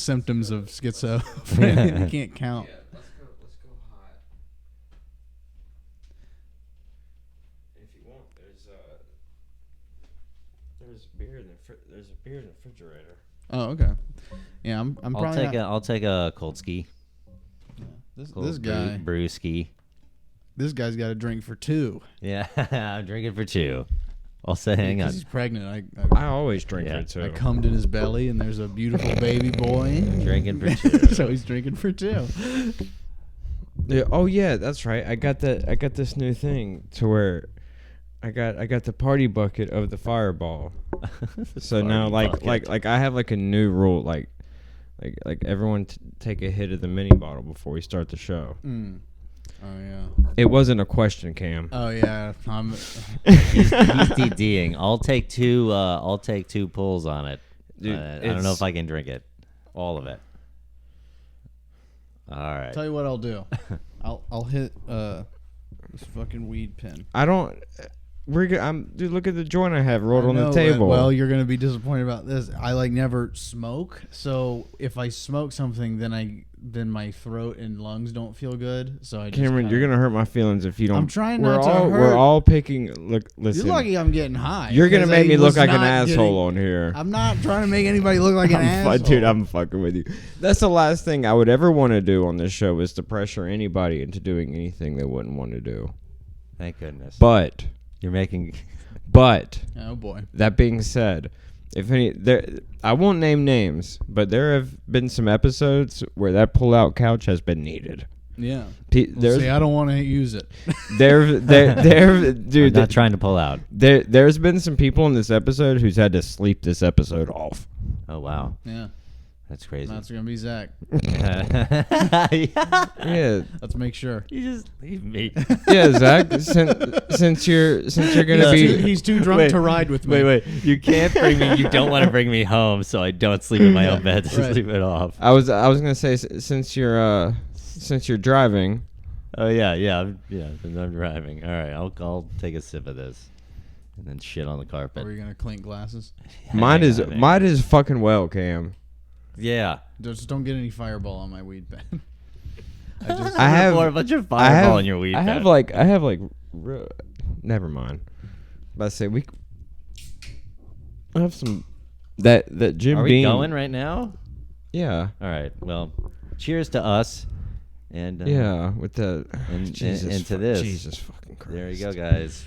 symptoms of schizophrenia. You can't count. Yeah, let's go hot. If you want, there's beer in there's a beer in the refrigerator. Oh, okay. Yeah, I'm probably I'll take a cold ski. This guy brewski. This guy's got a drink for two. Yeah, I'm drinking for two. I'll say, hang on. He's pregnant. I always drink for two. I cummed in his belly, and there's a beautiful baby boy. Drinking for two. So he's drinking for two. Yeah, oh yeah, that's right. I got this new thing to where I got the party bucket of the Fireball. So now like I have like a new rule like everyone take a hit of the mini bottle before we start the show. Mm. Oh yeah. It wasn't a question, Cam. Oh yeah. He's DDing. I'll take two. I'll take 2 pulls on it. Dude, I don't know if I can drink it, all of it. All right. Tell you what I'll do. I'll hit this fucking weed pen. I don't. Dude, look at the joint I have rolled on the table. Well, you're gonna be disappointed about this. I never smoke, so if I smoke something, then my throat and lungs don't feel good. So I Cameron, you're gonna hurt my feelings if you don't. I'm trying not to hurt. We're all picking. Look, listen. You're lucky I'm getting high. You're gonna make me look like an asshole on here. I'm not trying to make anybody look like an asshole. Dude, I'm fucking with you. That's the last thing I would ever want to do on this show is to pressure anybody into doing anything they wouldn't want to do. Thank goodness. But you're making. But oh boy. That being said, I won't name names, but there have been some episodes where that pull-out couch has been needed. Yeah. See, I don't want to use it. Dude, I'm not trying to pull out. There's been some people in this episode who's had to sleep this episode off. Oh wow. Yeah. That's crazy. That's gonna be Zach. Yeah. Let's make sure. You just leave me. Yeah, Zach. Since you're gonna he's too drunk to ride with me. Wait. You can't bring me. You don't want to bring me home, so I don't sleep in my own bed to sleep it off. I was gonna say since you're driving. Oh yeah. I'm driving. All right, I'll take a sip of this, and then shit on the carpet. Are we gonna clink glasses? Mine is fucking well, Cam. Yeah. Just don't get any Fireball on my weed pen. I have a bunch of Fireball in your weed pen. I have never mind. But I say I have some that Jim Are we Beam. going right now? Yeah. All right. Well, cheers to us. And yeah, with the and to this. Jesus fucking Christ. There you go, guys.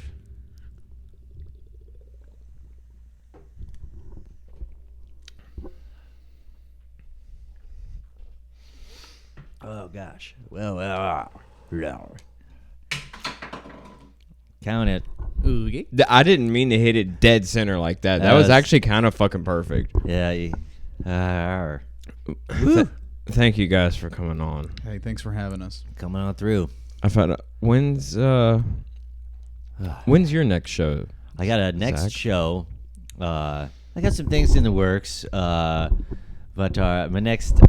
Oh gosh. Well. Count it. Oogie. I didn't mean to hit it dead center like that. That was actually kind of fucking perfect. Yeah. Thank you guys for coming on. Hey, thanks for having us. Coming on through. I found out when's your next show? I got a next Zach? show. I got some things in the works, but my next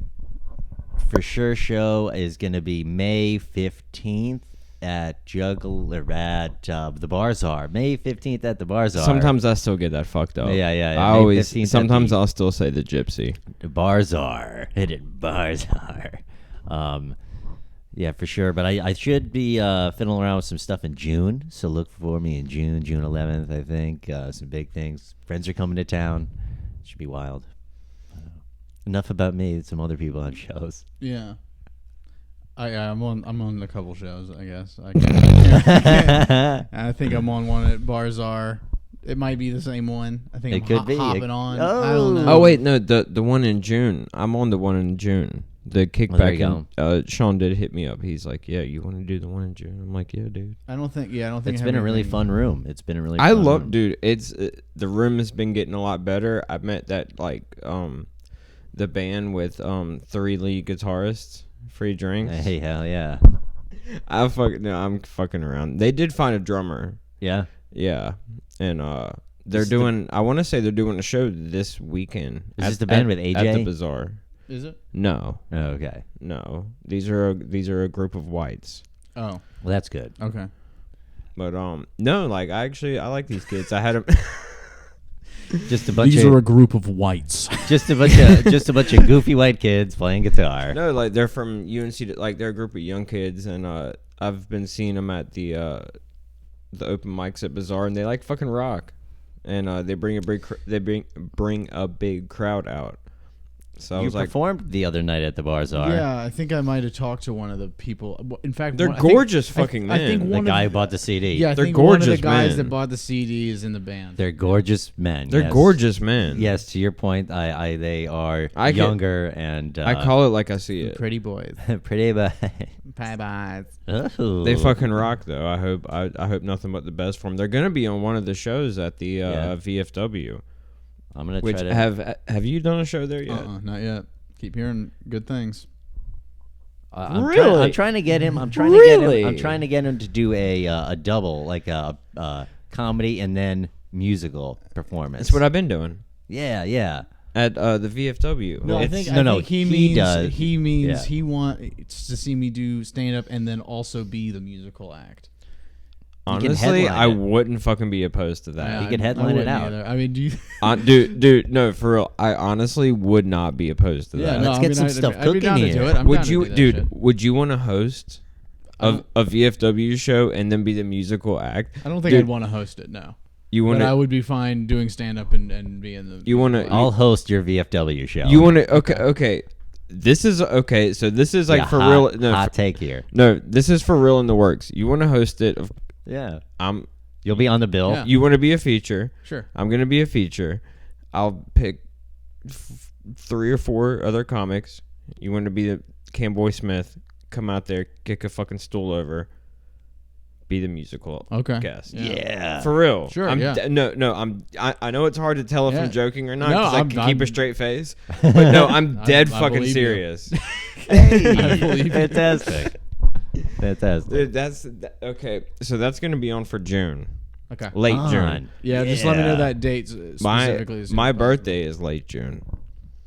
for sure show is going to be May 15th at the Bazaar. May 15th at the Bazaar. Sometimes I still get that fucked up. Yeah. I always sometimes I'll still say the Gypsy. The Bazaar. Hit it, Bazaar. Yeah, for sure. But I should be fiddling around with some stuff in June. So look for me in June 11th, I think. Some big things. Friends are coming to town. It should be wild. Enough about me. Some other people on shows. Yeah. I'm on a couple shows, I guess. I think I'm on one at Bazaar. It might be the same one. I think I'm hopping on. Oh. I don't know. Oh wait, no, the one in June. I'm on the one in June. The kickback. Sean did hit me up. He's like, "Yeah, you want to do the one in June?" I'm like, "Yeah, dude." I don't think. It's been a really fun room. It's been a really. I fun love, room. dude. It's the room has been getting a lot better. I met that the band with 3 lead guitarists, free drinks. Hey, hell yeah! I'm fucking around. They did find a drummer. Yeah. Yeah, and they're doing. I want to say they're doing a show this weekend. Is this the band with AJ at the Bazaar? Is it? No. Oh, okay. No. These are a group of whites. Oh. Well, that's good. Okay. But no, like I like these kids. I had them. Just a bunch These of are a group of whites. just a bunch of goofy white kids playing guitar. No, like they're from UNC. Like they're a group of young kids, and I've been seeing them at the open mics at Bazaar, and they like fucking rock, and they bring a big crowd out. So I was like, performed the other night at the Bazaar. Yeah, I think I might have talked to one of the people. In fact, they're gorgeous fucking men. I think The guy who bought the CD. Yeah, I They're think one of the gorgeous guys men. that bought the CD is in the band. They're gorgeous men. They're yes. gorgeous men. Yes, to your point, they are I can- younger and I call it like I see it. Pretty boys. pretty bad. Bye bye. Oh. They fucking rock though. I hope nothing but the best for them. They're gonna be on one of the shows at the VFW. I'm gonna Which try to. have you done a show there yet? Not yet. Keep hearing good things. Really? I'm trying to get him. I'm trying to get him to do a double, like a comedy and then musical performance. That's what I've been doing Yeah, yeah. at the VFW. No, I It's- think, no, I no, think he he means does. he wants to see me do stand up and then also be the musical act. Honestly, headline I it. wouldn't fucking be opposed to that. He could I headline it wouldn't out. either. I mean, do you? Dude, no, for real. I honestly would not be opposed to Yeah, that. no, Let's I get mean, some I'd stuff be down cooking to do here. it. I'm Would down to you, do that dude? shit. Would you want to host a VFW show and then be the musical act? I don't think Dude, I'd want to host it. No, You but want I to? would be fine doing stand up and being the. You want to? I'll host your VFW show. You want to? Okay. This is okay. So this is like Yeah, for hot, real. No, hot take here. no, this is for real in the works. You want to host it? Yeah, I'm. you'll be on the bill. Yeah. You want to be a feature? Sure. I'm gonna be a feature. I'll pick 3 or 4 other comics. You want to be the Camboi Smif? Come out there, kick a fucking stool over. Be the musical Okay. guest. Yeah. For real. Sure, I'm yeah. I know it's hard to tell if Yeah. I'm joking or not No, because I I'm- can keep a I'm- straight face. But no, I'm dead I fucking believe you. serious. I believe you. Fantastic. Fantastic. Dude, okay. So that's gonna be on for June, Okay. late On. June. Yeah, just let me know Yeah. that date specifically. as soon My as possible. birthday is late June,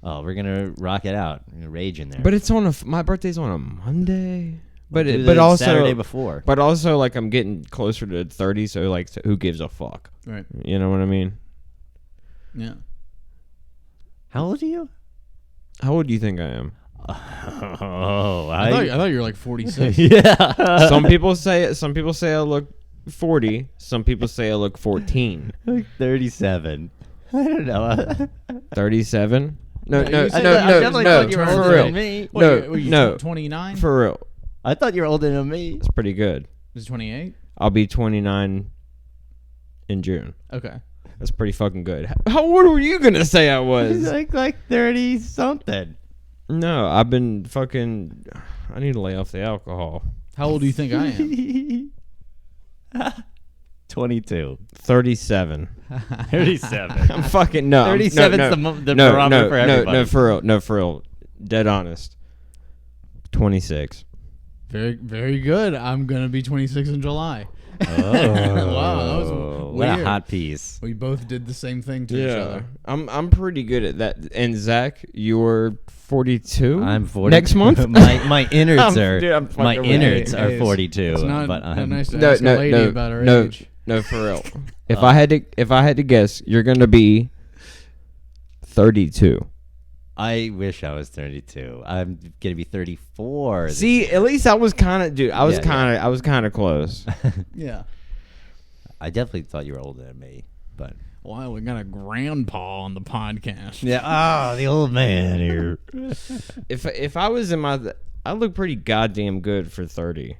Oh, we're gonna rock it out. We're gonna rage in there. but it's on my birthday's on a Monday. But Do but the also Saturday before. But also, like, I'm getting closer to 30, so like, who gives a fuck? Right. You know what I mean? Yeah. How old are you? How old do you think I am? Oh, I thought you were like 46. yeah. Some people say I look 40. Some people say I look 14. Like 37. I don't know. 37? No, Yeah, no, you said no, that. I no, definitely no, thought you were for older real. than me. No, 29? for real. I thought you were older than me. It's pretty good. Is it 28? I'll be 29 in June. Okay. That's pretty fucking good. How old were you gonna say I was? like 30 something. No, I've been fucking. I need to lay off the alcohol. How old do you think I am? 22. 37. 37. I'm fucking no. 37 's the barometer for everybody. No, for real. Dead honest. 26. Very, very good. I'm gonna be 26 in July. Oh. Wow, that was what a weird. hot piece. We both did the same thing to each other. I'm pretty good at that. And Zach, you're 42. I'm 40. Next month. my innards are Dude, I'm my fucking innards Hey, are it's 42. It's not, but not I'm nice to ask a lady about her age. No, for real. If I had to guess, you're gonna be 32. I wish I was 32. I'm gonna be 34. See, at least I was kind of, dude. I was Yeah, kind of close. Yeah. I definitely thought you were older than me, but Wow, we got a grandpa on the podcast. yeah. The old man here. If I was in my, I look pretty goddamn good for 30.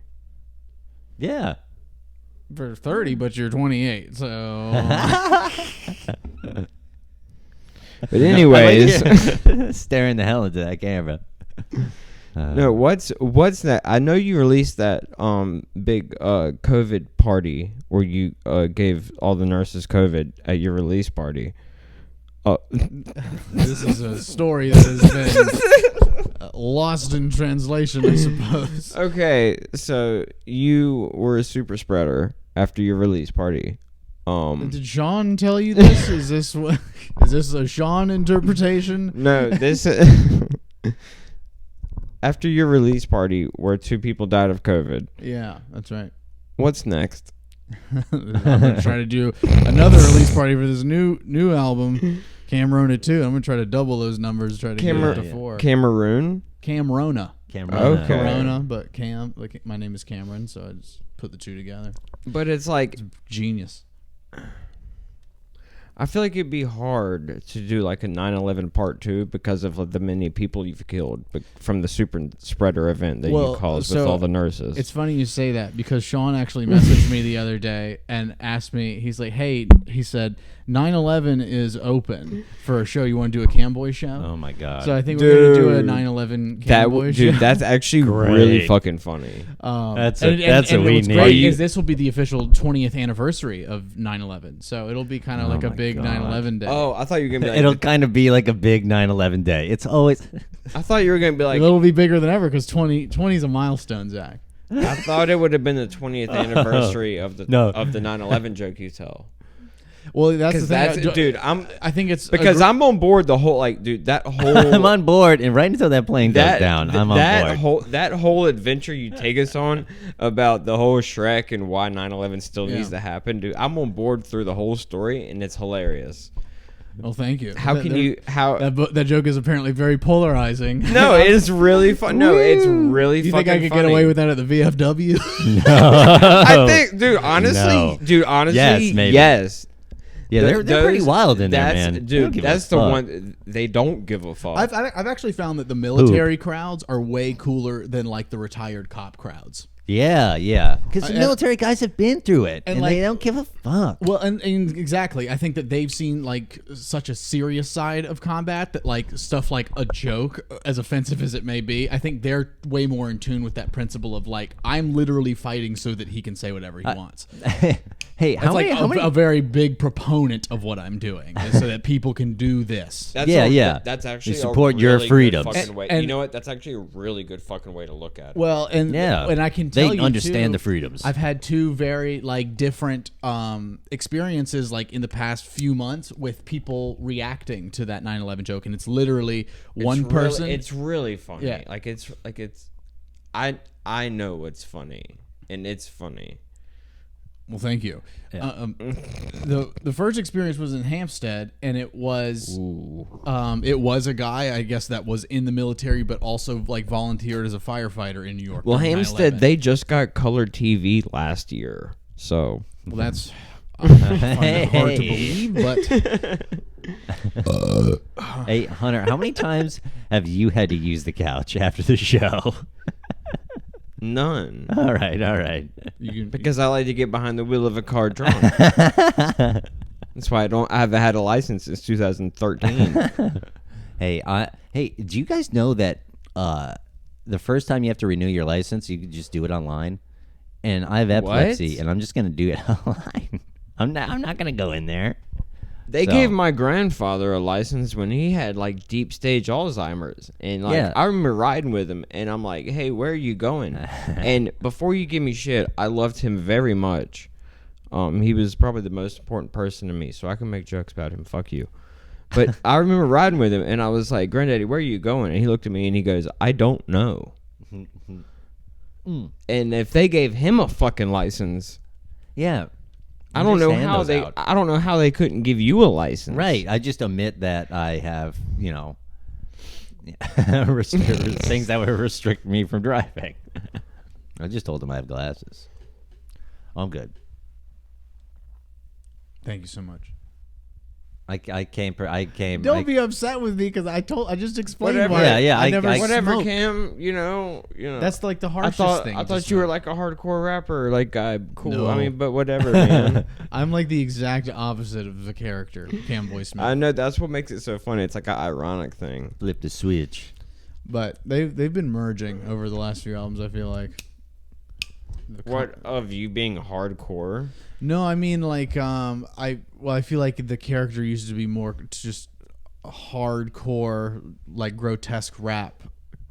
Yeah. For 30, but you're 28, so... But anyways, Staring the hell into that camera. no. What's that? I know you released that big COVID party where you gave all the nurses COVID at your release party. This is a story that has been lost in translation, I suppose. Okay, so you were a super spreader after your release party. Did Sean tell you this? Is this a Sean interpretation? No, this after your release party where 2 people died of COVID. Yeah, that's right. What's next? I'm gonna try to do another release party for this new album Camerona too. I'm gonna try to double those numbers. Try to get it to 4. Cameroon. Camrona. Cameron. Okay. But my name is Cameron, so I just put the two together. But it's like Genius. I feel like it'd be hard to do like a 9/11 part 2 because of the many people you've killed from the super spreader event that you caused with all the nurses. It's funny you say that because Sean actually messaged me the other day and asked me, he's like, hey, he said, 9/11 is open for a show. You want to do a Camboi show? Oh my god! So I think we're going to do a 9/11 Camboi show. Dude, that's actually really fucking funny. That's what we what's need. Great is this will be the official 20th anniversary of 9/11. So it'll be kind of like a big 9/11 day. Oh, I thought you were gonna be like It'll kind of be like a big 9/11 day. It's always. I thought you were gonna be like it'll be bigger than ever because 20 is a milestone, Zach. I thought it would have been the 20th anniversary of the 9/11 joke you tell. Well, that's the thing, dude. I think it's because I'm on board the whole dude. That whole I'm on board, and right until that plane goes down, I'm on board. That whole adventure you take us on about the whole Shrek and why 9/11 still needs to happen, dude. I'm on board through the whole story, and it's hilarious. Well, thank you. That joke is apparently very polarizing. No, it is really fun. No, it's really you fucking think I could funny. get away with that at the VFW? No. I think, dude. Honestly, yes, maybe. Yes. Yeah, they're pretty wild in there, man. Dude, that's the one. They don't give a fuck. I've actually found that the military crowds are way cooler than like the retired cop crowds. Yeah. Because the military guys have been through it, and they don't give a fuck. Well, and exactly. I think that they've seen like such a serious side of combat that like stuff like a joke, as offensive as it may be, I think they're way more in tune with that principle of like, I'm literally fighting so that he can say whatever he wants. Hey, how many? A very big proponent of what I'm doing is so that people can do this. That's actually you support your freedoms. You know what? That's actually a really good fucking way to look at it. Well, and I can tell they you understand too, the freedoms. I've had two very like different experiences like in the past few months with people reacting to that 9/11 joke, and it's literally one person. It's really funny. Yeah. I know it's funny, and it's funny. Well, thank you. Yeah. The first experience was in Hampstead, and it was a guy, I guess, that was in the military, but also like volunteered as a firefighter in New York. Well, Hampstead, they just got color TV last year, so well, that's I find it hard to believe, but hey, Hunter, how many times have you had to use the couch after the show? None. All right. Because I like to get behind the wheel of a car drunk. That's why I haven't had a license since 2013. Hey, do you guys know that the first time you have to renew your license, you can just do it online? And I have epilepsy, and I'm just going to do it online. I'm not going to go in there. They gave my grandfather a license when he had like deep stage Alzheimer's, and I remember riding with him, and I'm like, "Hey, where are you going?" And before you give me shit, I loved him very much. He was probably the most important person to me, so I can make jokes about him. Fuck you. But I remember riding with him, and I was like, "Granddaddy, where are you going?" And he looked at me and he goes, "I don't know." And if they gave him a fucking license, yeah. I don't know how they couldn't give you a license. Right. I just admit that I have, things that would restrict me from driving. I just told them I have glasses. I'm good. Thank you so much. I came. Don't be upset with me because I just explained whatever. why. Yeah. I never whatever, smoked. Cam. You know. That's like the harshest thing. I thought you were like a hardcore rapper, like guy. Cool. No. I mean, but whatever, man. I'm like the exact opposite of the character, Camboi Smif. I know that's what makes it so funny. It's like an ironic thing. Flip the switch. But they've been merging over the last few albums. I feel like. What of you being hardcore? No, I mean like I feel like the character used to be more just a hardcore, like grotesque rap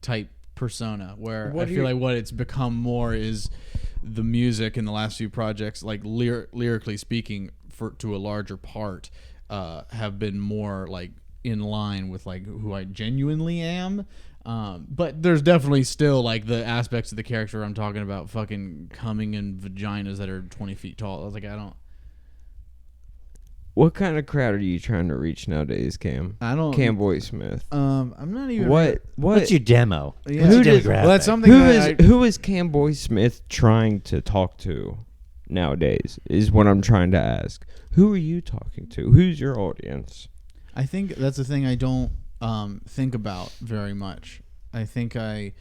type persona, where I feel like what it's become more is the music in the last few projects, like lyrically speaking, to a larger part, have been more like in line with like who I genuinely am. But there's definitely still like the aspects of the character I'm talking about, fucking coming in vaginas that are 20 feet tall. I was like, What kind of crowd are you trying to reach nowadays, Cam? I don't. Camboi Smif. I'm not even. What's your demo? Yeah. What's your Well, demographic? that's something. Who is Camboi Smif trying to talk to nowadays? Is what I'm trying to ask. Who are you talking to? Who's your audience? I think that's the thing I don't think about very much. I think I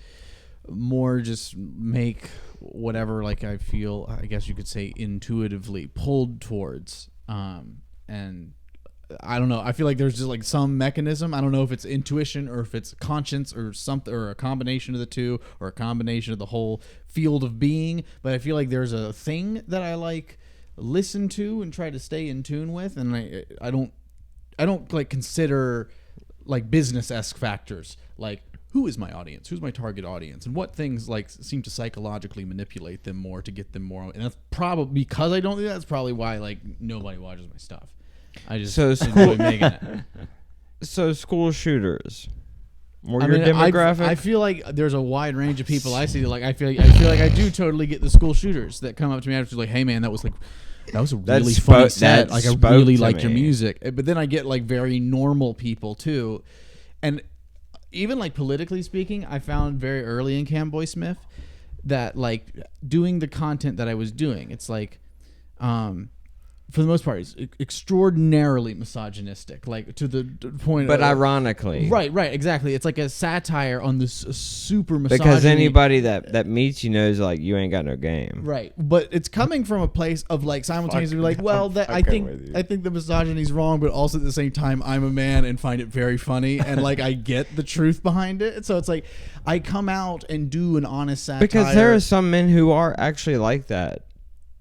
more just make whatever like I feel, I guess you could say, intuitively pulled towards. And I don't know. I feel like there's just like some mechanism. I don't know if it's intuition or if it's conscience or something, or a combination of the two, or a combination of the whole field of being. But I feel like there's a thing that I like listen to and try to stay in tune with, and I don't like consider like business-esque factors like who is my audience, who's my target audience, and what things like seem to psychologically manipulate them more to get them more. And that's probably because I don't do that. That's probably why like nobody watches my stuff. I just enjoy making it. So school shooters. Your demographic. I feel like there's a wide range of people I see. Like I feel like I do totally get the school shooters that come up to me after like, hey man, that was a really funny set. Like I really liked your music. But then I get like very normal people too, and even like politically speaking, I found very early in Camboi Smif that like doing the content that I was doing, it's like, for the most part, it's extraordinarily misogynistic, like to the point. But ironically, right, exactly. It's like a satire on this super misogyny. Because anybody that meets you knows like you ain't got no game. Right, but it's coming from a place of like simultaneously like, well, that I think the misogyny's wrong, but also at the same time I'm a man and find it very funny, and like I get the truth behind it. So it's like I come out and do an honest satire because there are some men who are actually like that,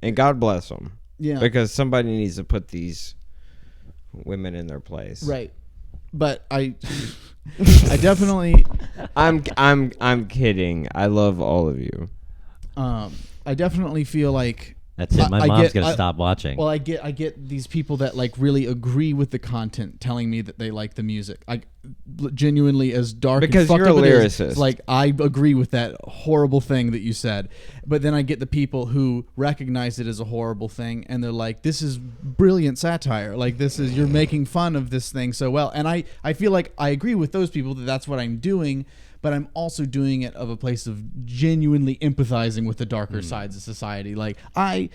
and God bless them. Yeah. Because somebody needs to put these women in their place. Right. But I definitely I'm kidding. I love all of you. I definitely feel like that's it. My mom's gonna stop watching. Well, I get these people that like really agree with the content, telling me that they like the music. I genuinely, as dark because and fucked you're a up lyricist. It is, like I agree with that horrible thing that you said. But then I get the people who recognize it as a horrible thing, and they're like, "This is brilliant satire. Like you're making fun of this thing so well." And I feel like I agree with those people that that's what I'm doing. But I'm also doing it of a place of genuinely empathizing with the darker sides of society. Like I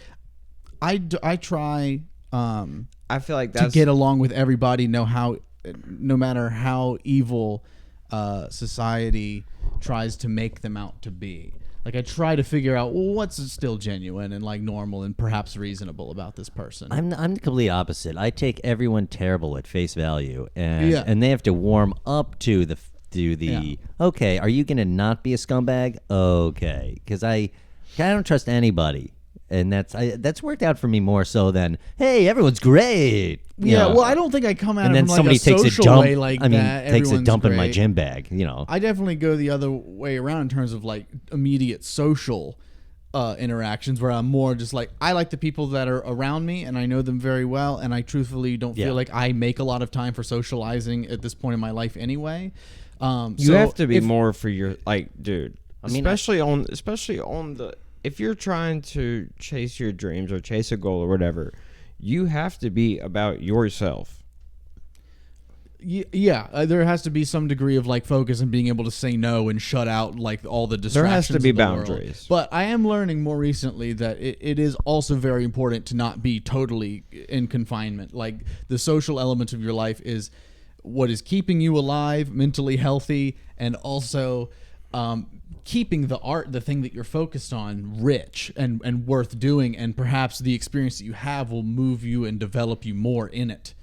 try. I feel like that's to get along with everybody. No matter how evil society tries to make them out to be. Like I try to figure out what's still genuine and like normal and perhaps reasonable about this person. I'm the complete opposite. I take everyone terrible at face value, and they have to warm up to the. Okay, are you gonna not be a scumbag? Okay, because I don't trust anybody, and that's worked out for me more so than hey, everyone's great. Well, I don't think I come at and it then from somebody like a takes social a dump. way like I mean, that. takes a dump in my great. gym bag. I definitely go the other way around in terms of like immediate social interactions, where I'm more just like I like the people that are around me and I know them very well, and I truthfully don't feel like I make a lot of time for socializing at this point in my life anyway. You have to be more for your dude. I mean, especially on the if you're trying to chase your dreams or chase a goal or whatever, you have to be about yourself. Yeah, there has to be some degree of like focus and being able to say no and shut out like all the distractions. There has to be of the boundaries. World. But I am learning more recently that it is also very important to not be totally in confinement. Like the social element of your life is what is keeping you alive, mentally healthy, and also keeping the art, the thing that you're focused on, rich and worth doing, and perhaps the experience that you have will move you and develop you more in it.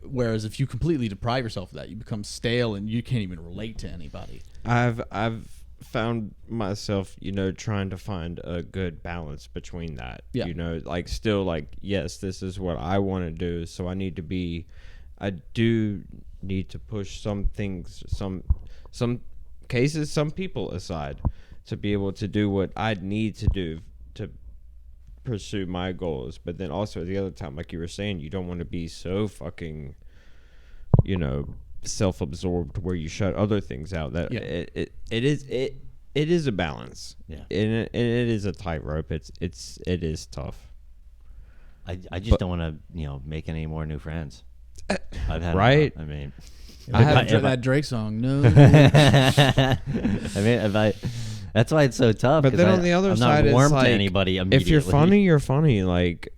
Whereas if you completely deprive yourself of that, you become stale and you can't even relate to anybody. I've found myself, trying to find a good balance between that. Yeah. Still yes, this is what I want to do, so I do need to push some things, some cases, some people aside to be able to do what I need to do to pursue my goals. But then also the other time, like you were saying, you don't want to be so fucking, self-absorbed where you shut other things out. That it is a balance. Yeah, and it is a tightrope. It is tough. I just don't want to make any more new friends. I've had right. I mean, I have that Drake song. No. I mean, that's why it's so tough. But then on the other side, I'm not warm it's to like, anybody immediately. if you're funny, you're funny. Like,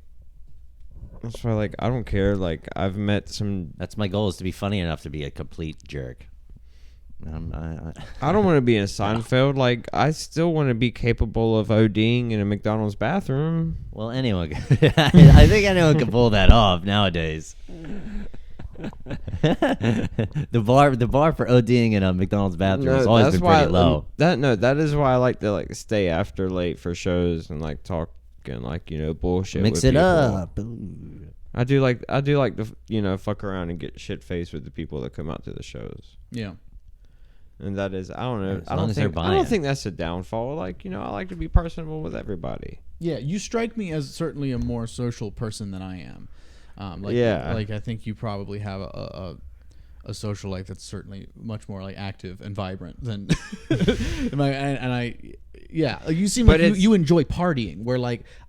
that's why, like, I don't care. Like, I've met some. That's my goal, is to be funny enough to be a complete jerk. I don't want to be in Seinfeld. Like, I still want to be capable of ODing in a McDonald's bathroom. Well, anyone. I think anyone can pull that off nowadays. the bar for ODing in a McDonald's bathroom has always been pretty low. That is why I like to stay after late for shows and talk and bullshit. Mix with it people. up. I do like to fuck around and get shit faced with the people that come out to the shows. Yeah. And that is, I don't know. I don't think that's a downfall. I like to be personable with everybody. Yeah, you strike me as certainly a more social person than I am. I think you probably have a social life that's certainly much more active and vibrant than you seem like you enjoy partying, where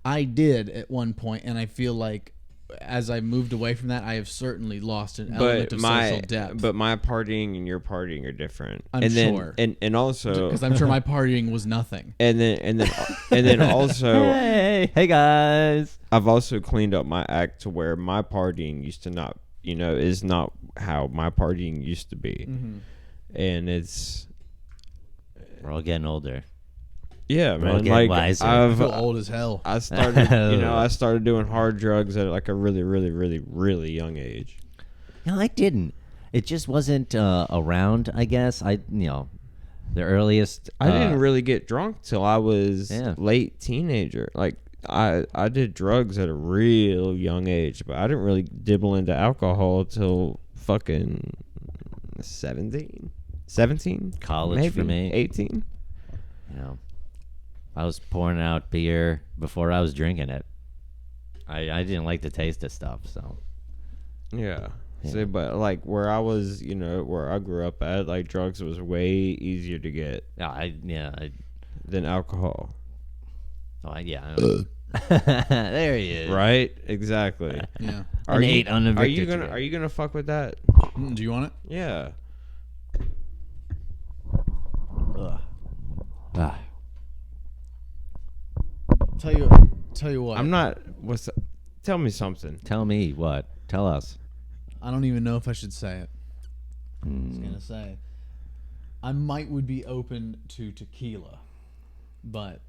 I did at one point, and I feel like as I moved away from that, I have certainly lost an element of social depth. But my partying and your partying are different. I'm sure, and also because I'm sure my partying was nothing. And then also, hey guys, I've also cleaned up my act to where my partying used to not, is not how my partying used to be, and we're all getting older. Yeah, man. I feel old as hell. I started, I started doing hard drugs at a really, really, really, really young age. No, I didn't. It just wasn't around. I guess the earliest. I didn't really get drunk till I was late teenager. I did drugs at a real young age, but I didn't really dibble into alcohol till fucking 17, college maybe, for me, 18. I was pouring out beer before I was drinking it. I didn't like the taste of stuff, so. Yeah. See, but where I was, where I grew up at, drugs was way easier to get. Than alcohol. Oh, yeah. There he is. Right? Exactly. Yeah. Are you gonna fuck with that? Do you want it? Yeah. Tell you what. I'm not. Tell me something. Tell me what. Tell us. I don't even know if I should say it. I was gonna say, I would be open to tequila, but.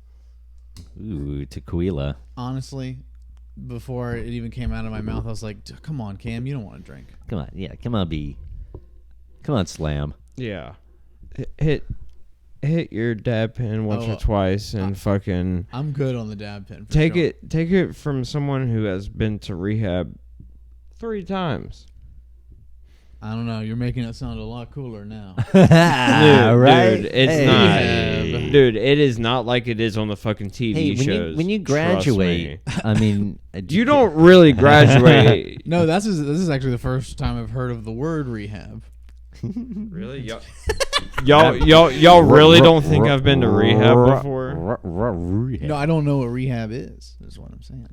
Ooh, tequila. Honestly, before it even came out of my mouth, I was like, "Come on, Cam, you don't want to drink." Come on, yeah, come on, B. Come on, Slam. Yeah. Hit your dab pen once or twice and fucking. I'm good on the dab pen. Take it from someone who has been to rehab 3 times. I don't know. You're making it sound a lot cooler now. Right? Dude, it's not. Dude, it is not like it is on the fucking TV shows. When you graduate, I mean, you don't really graduate. No, this is actually the first time I've heard of the word rehab. Really? Y'all really don't think I've been to rehab before? No, I don't know what rehab is what I'm saying.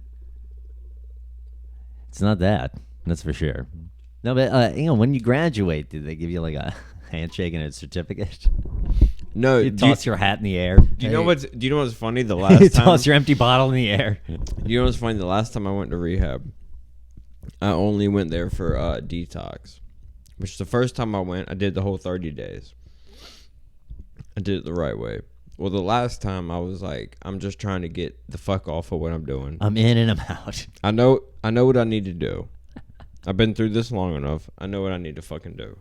It's not that. That's for sure. No, but when you graduate, did they give you a handshake and a certificate? No. You toss your hat in the air. Do you know what's funny? The last time toss your empty bottle in the air. You know what's funny? The last time I went to rehab, I only went there for detox. Which the first time I went, I did the whole 30 days. I did it the right way. Well, the last time I was like, I'm just trying to get the fuck off of what I'm doing. I'm in and I'm out. I know what I need to do. I've been through this long enough. I know what I need to fucking do.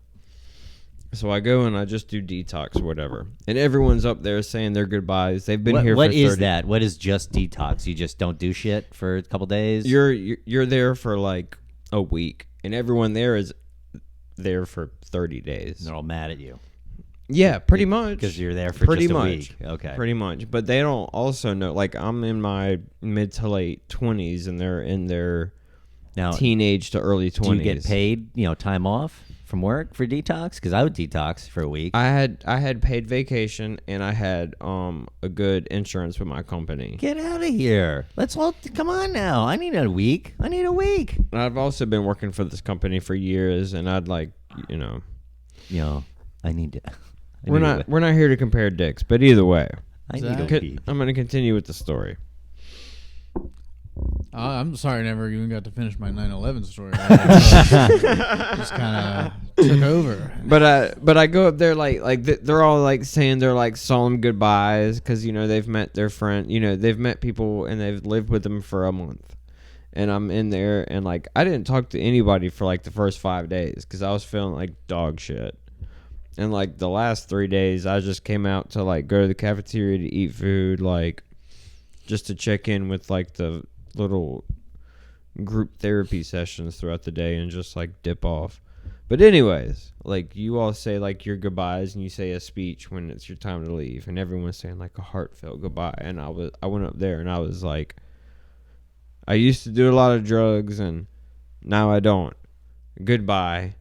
So I go and I just do detox, whatever. And everyone's up there saying their goodbyes. They've been here for 30 What is that? What is just detox? You just don't do shit for a couple days? You're there for a week. And everyone there is there for 30 days. They're all mad at you. Yeah, pretty much. Because you're there for just a week. Okay. Pretty much. But they don't also know, I'm in my mid to late 20s and they're in their teenage to early 20s. Do you get paid, time off from work for detox? Because I would detox for a week. I had paid vacation and I had a good insurance with my company. Get out of here. Let's all come on now. I need a week. And I've also been working for this company for years, and I'd like, I need to. We're not here to compare dicks, but either way, I need a week. I'm going to continue with the story. I'm sorry I never even got to finish my 9/11 story. Just kind of took over. But I go up there like they're all like saying their like solemn goodbyes because they've met their friend, they've met people and they've lived with them for a month, and I'm in there and like I didn't talk to anybody for like the first 5 days because I was feeling like dog shit, and like the last 3 days I just came out to like go to the cafeteria to eat food, like just to check in with like the little group therapy sessions throughout the day and just like dip off. But anyways, like you all say like your goodbyes and you say a speech when it's your time to leave, and everyone's saying like a heartfelt goodbye, and I went up there and I was like, I used to do a lot of drugs and now I don't. Goodbye.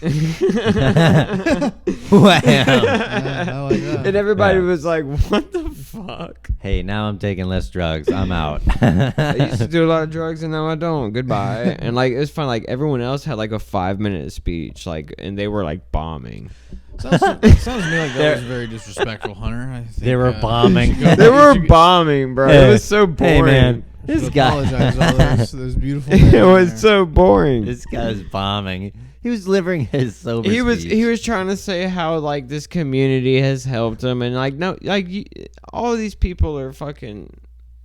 Wow. I like that. And everybody was like, what the fuck? Hey, now I'm taking less drugs. I'm out. I used to do a lot of drugs and now I don't. Goodbye. And like it's fun. Like everyone else had like a 5-minute speech, like, and they were like bombing. Sounds to me like that was very disrespectful, Hunter. I think, They were bombing. They were bombing, bro. It was so boring. Hey, man. This guy. Apologize to all those beautiful. It was so boring. This guy was bombing. He was delivering his sober He speech. was trying to say how like this community has helped him, and like no, like all of these people are fucking.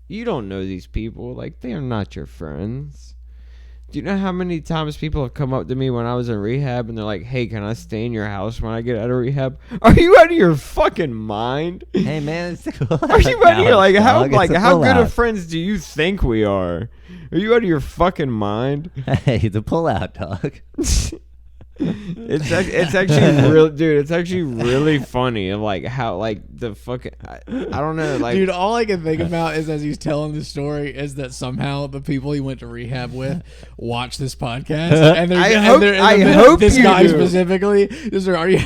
You don't know these people. Like they are not your friends. Do you know how many times people have come up to me when I was in rehab and they're like, "Hey, can I stay in your house when I get out of rehab?" Are you out of your fucking mind? Hey man, it's cool. Are you out of here? Like how Pull good out. of friends do you think we are? Are you out of your fucking mind? Hey, the pull out, dog. It's actually real, dude. It's actually really funny of like how like the fucking I don't know, like Dude, all I can think about is as he's telling the story is that somehow the people he went to rehab with watch this podcast, and I hope this you guy do. specifically just are you,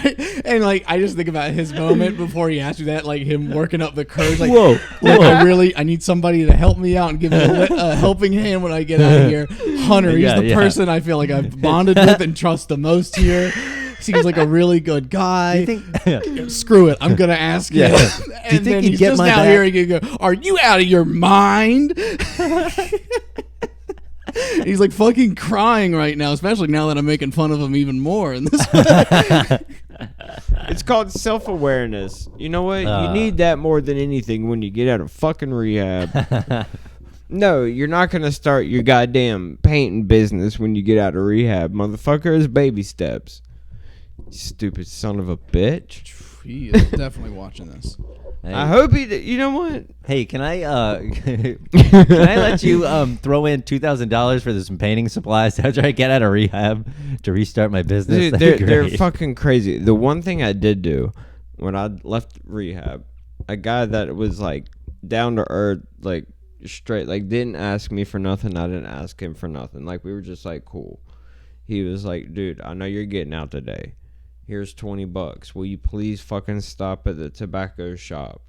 and like I just think about his moment before he asked you that, like him working up the courage, like Whoa. I need somebody to help me out and give me a helping hand when I get out of here. Hunter, he's the person I feel like I've bonded with and trust the most here. Seems like a really good guy. Screw it, I'm gonna ask him. Do you And think then he'd he's get just my now back? here. He can go, "Are you out of your mind?" He's like fucking crying right now, especially now that I'm making fun of him even more. In this, it's called self-awareness. You know what? You need that more than anything when you get out of fucking rehab. No, you're not going to start your goddamn painting business when you get out of rehab, motherfucker. It's baby steps. Stupid son of a bitch. he is definitely watching this. Hey. I hope he did. You know what? Hey, can I let you throw in $2,000 for some painting supplies after I get out of rehab to restart my business? Dude, they're fucking crazy. The one thing I did do when I left rehab, a guy that was like down to earth, like straight, like didn't ask me for nothing. I didn't ask him for nothing. Like we were just like cool. He was like, "Dude, I know you're getting out today. Here's $20. Will you please fucking stop at the tobacco shop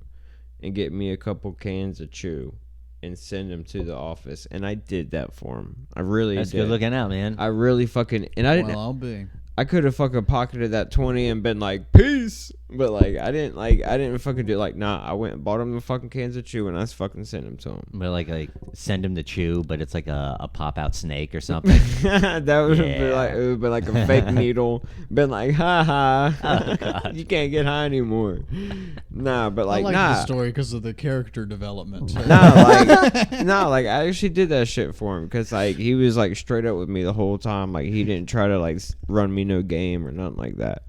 and get me a couple cans of chew and send them to the office?" And I did that for him. I really That's did. good looking out, man. I really fucking, and I didn't. Well, I'll be. I could have fucking pocketed that 20 and been like, peace. But like, I didn't fucking do it. Like, nah, I went and bought him the fucking cans of chew and I fucking sent them to him. But like send him to chew, but it's like a pop out snake or something. That would have been like, it would have been like a fake needle. Been like, ha ha. Oh, God. You can't get high anymore. Nah, but like, I like nah. the story because of the character development. Like I actually did that shit for him because like he was like straight up with me the whole time. Like he didn't try to like run me no game or nothing like that.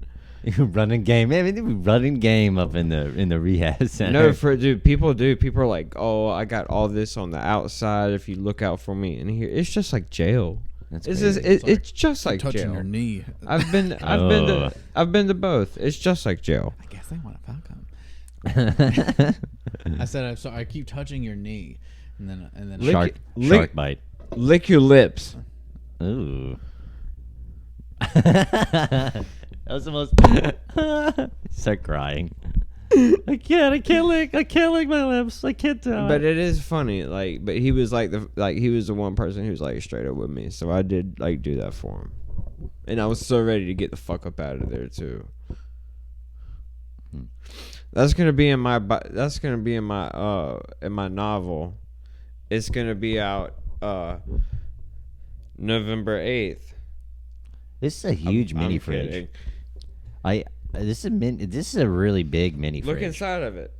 Running game, man. Running game up in the rehab center. No, people do. People are like, "Oh, I got all this on the outside. If you look out for me," and here it's just like jail. That's It's crazy. just, it's just like touching jail. your knee. I've been to both. It's just like jail. I guess they want to fuck him. I said, I keep touching your knee, and then Shark bite. Lick your lips. Ooh. That was the most. Start crying. I can't lick my lips. I can't tell. But it is funny, like, but he was he was the one person who was like straight up with me, so I did like do that for him, and I was so ready to get the fuck up out of there too. That's gonna be in my novel. It's gonna be out November 8th. This is a huge mini fridge. Kidding. This is a really big mini fridge. Look inside of it.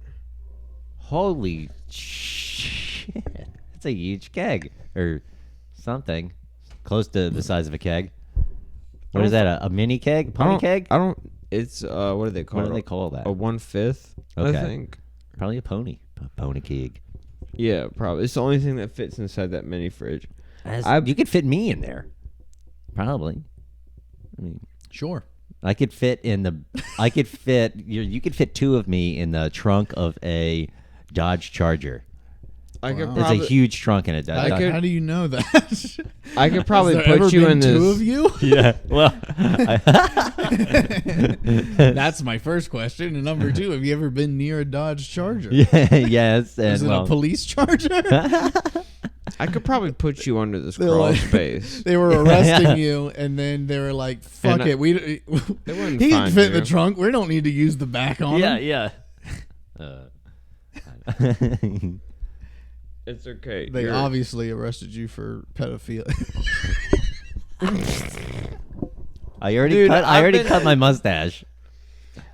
Holy shit! It's a huge keg or something, close to the size of a keg. What is that? A mini keg? Pony keg? I don't. It's what do they call it? What do they call that? A 1/5. Okay. I think. Probably a pony keg. Yeah, probably. It's the only thing that fits inside that mini fridge. You could fit me in there. Probably. I mean, Sure. I could fit in the. I could fit. You could fit two of me in the trunk of a Dodge Charger. I could It's probably. a huge trunk in a Dodge. How do you know that? I could probably Has there put ever you been in this. two of you? Yeah. Well. That's my first question. And number two, have you ever been near a Dodge Charger? Yeah. Yes. And Is it a police charger? I could probably put you under this They're crawl like- space. They were arresting you, and then they were like, "Fuck And it, he wouldn't can find fit in you. the trunk. We don't need to use the back on him." Yeah. It's okay. They obviously arrested you for pedophilia. I already Dude, cut my mustache.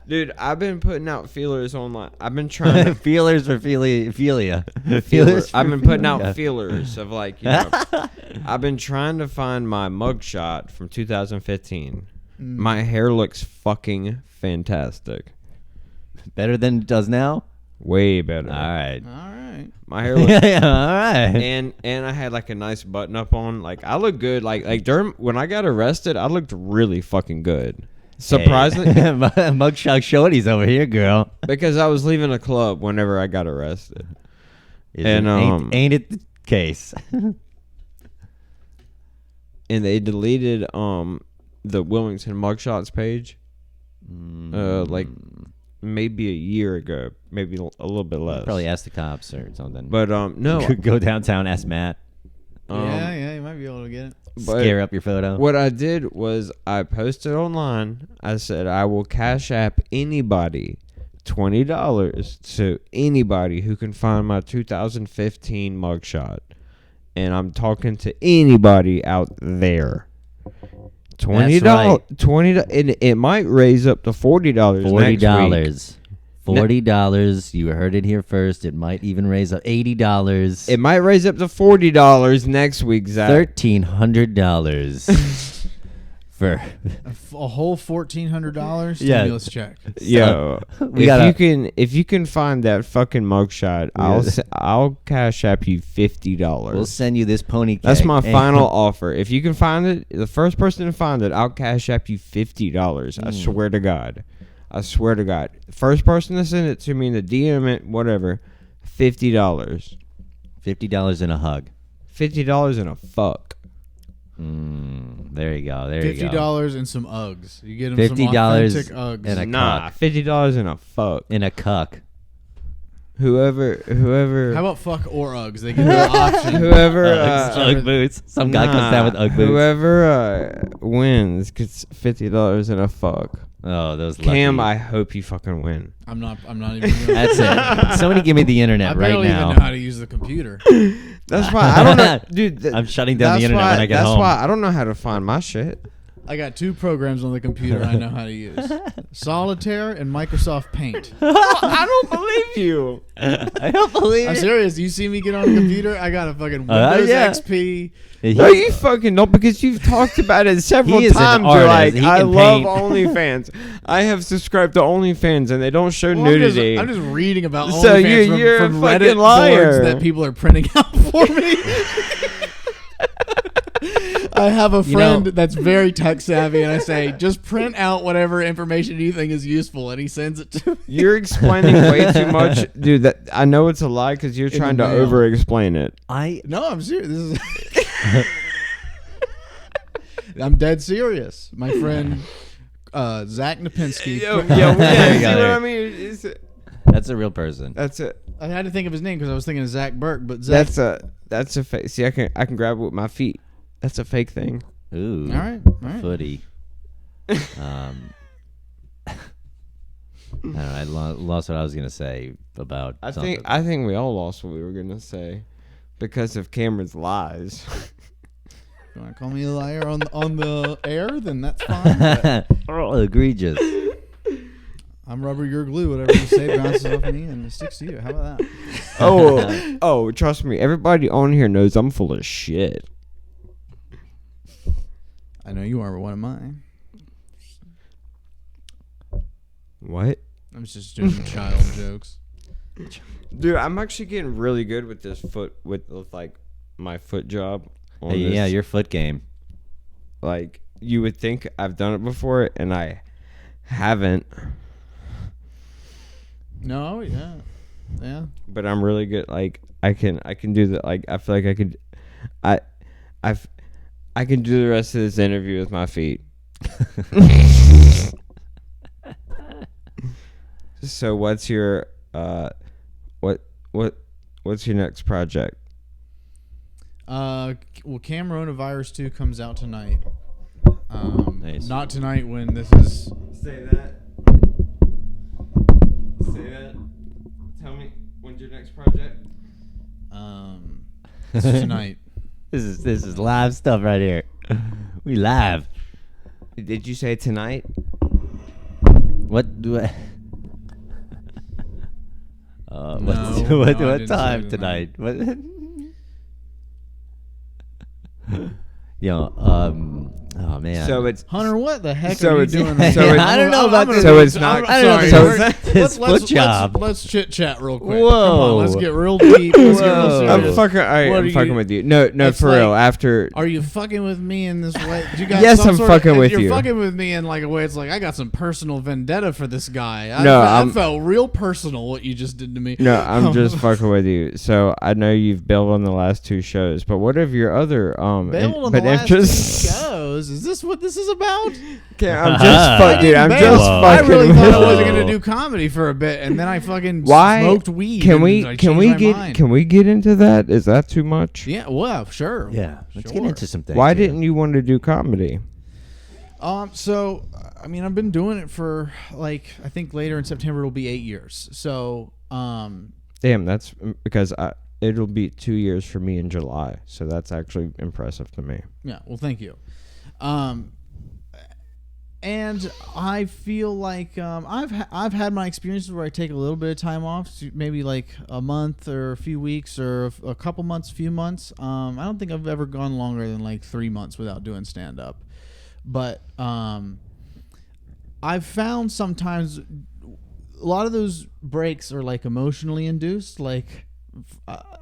Dude, I've been putting out feelers online. I've been trying to Feelers for philia. feelers. for I've been putting out philia. feelers of like, you know, I've been trying to find my mugshot from 2015. My hair looks fucking fantastic. Better than it does now. Way better. All right. All right. My hair looks Yeah. All right. and I had like a nice button up on. Like I look good. Like during when I got arrested, I looked really fucking good. Surprisingly, Hey. Mugshot shorties over here, girl. because I was leaving a club whenever I got arrested. Ain't it the case? And they deleted the Wilmington mugshots page like maybe a year ago, maybe a little bit less. Probably ask the cops or something. But no, Go downtown, ask Matt. Yeah, you might be able to get it. but Scare up your photo. what I did was I posted online. I said I will cash app anybody $20 to anybody who can find my 2015 mugshot, and I'm talking to anybody out there. $20, right. $20, and it might raise up to $40. $40. $40. You heard it here first. It might even raise up $80. It might raise up to $40 next week, Zach. $1,300 for A whole $1,400 Yeah. stimulus check. Yo, if you can find that fucking mugshot, I'll cash app you $50. We'll send you this pony cake. That's my final offer. If you can find it, the first person to find it, I'll cash app you $50. I swear to God. I swear to God. First person to send it to me in the DM it, whatever, $50. $50 and a hug. $50 and a fuck. There you go. There you go. $50 and some Uggs. You get them some $50 authentic Uggs. and a Nah, cuck. $50 and a fuck. In a cuck. Whoever. How about fuck or Uggs? They give you an option. Whoever. Ugg boots. Some guy comes down with Ugg boots. Whoever wins gets $50 and a fuck. Oh, those lucky. Cam, I hope you fucking win. I'm not even gonna That's it. Somebody give me the internet I right barely now. even know how to use the computer. That's why I don't know, dude. I'm shutting down the internet when I get that's home. why I don't know how to find my shit. I got two programs on the computer I know how to use. Solitaire and Microsoft Paint. I don't believe you. I don't believe I'm it. serious. You see me get on the computer, I got a fucking Windows yeah. XP. No, you fucking don't, because you've talked about it several He is an times. You're like, artist. He I can love paint." OnlyFans. I have subscribed to OnlyFans, and they don't show Well, nudity. I'm just reading about So OnlyFans you're from a fucking Reddit liar. boards that people are printing out for me. I have a friend that's very tech savvy, and I say, just print out whatever information you think is useful, and he sends it to me. You're explaining way too much, dude. That I know it's a lie because you're trying to the mail. over-explain it. No, I'm serious. I'm dead serious. My friend Zach Napinski. See what I mean? That's a real person. That's it. I had to think of his name because I was thinking of Zach Burk, but Zach. That's a fake. See, I can grab it with my feet. That's a fake thing. Ooh. All right. Footy. I don't know. I lost what I was gonna say about. I think we all lost what we were gonna say because of Cameron's lies. You want to call me a liar on the air? Then that's fine. Oh, egregious. I'm rubber, you're glue. Whatever you say bounces off me and it sticks to you. How about that? Oh, trust me. Everybody on here knows I'm full of shit. I know you are, but what am I? What? I'm just doing child jokes. Dude, I'm actually getting really good with this foot, with like my foot job. Yeah, your foot game. Like, you would think I've done it before, and I haven't. No, yeah. But I'm really good. Like, I can do that. Like, I feel like I could. I can do the rest of this interview with my feet. So what's your what's your next project? Well, Coronavirus 2 comes out tonight. Nice. Not tonight when this is. Say that. Tell me, when's your next project? This is tonight. This is live stuff right here. We live. Did you say tonight? What do I? No, what time tonight? What? Oh man. So it's Hunter, what the heck So are you it's- doing? so it's- I don't know about this. So it's not- I don't know. so about it's- his foot job. Let's chit chat real quick. Whoa. Come on, let's get real deep. Let's get real Whoa. serious. I'm fucking. All right, What I'm are fucking you- with you. No, It's for real. like- After Are you fucking with me in this way? You got Yes, some I'm sort fucking of, with you're you. fucking with me in like a way. It's like I got some personal vendetta for this guy. No, I felt real personal what you just did to me. no, I'm just fucking with you. So I know you've bailed on the last two shows, but what of your other Bailed on but the last interests? two shows. Is this what this is about? Okay, I'm just fucking. Dude, I'm Bail. just Whoa. I fucking. really with thought I you. wasn't gonna do comedy for a bit, and then I fucking Why? smoked weed. Can and we I can changed we my get mind. can we get into that? Is that too much? Yeah, well, sure. Yeah. Let's Sure. get into some things. Why here. didn't you want to do comedy? So I mean, I've been doing it for like I think later in September it'll be 8 years. So Damn, that's because it'll be 2 years for me in July. So that's actually impressive to me. yeah. Well, thank you. And I feel like I've had my experiences where I take a little bit of time off, so maybe like a month or a few weeks or a couple months, few months. I don't think I've ever gone longer than like 3 months without doing stand up. But I've found sometimes a lot of those breaks are like emotionally induced. Like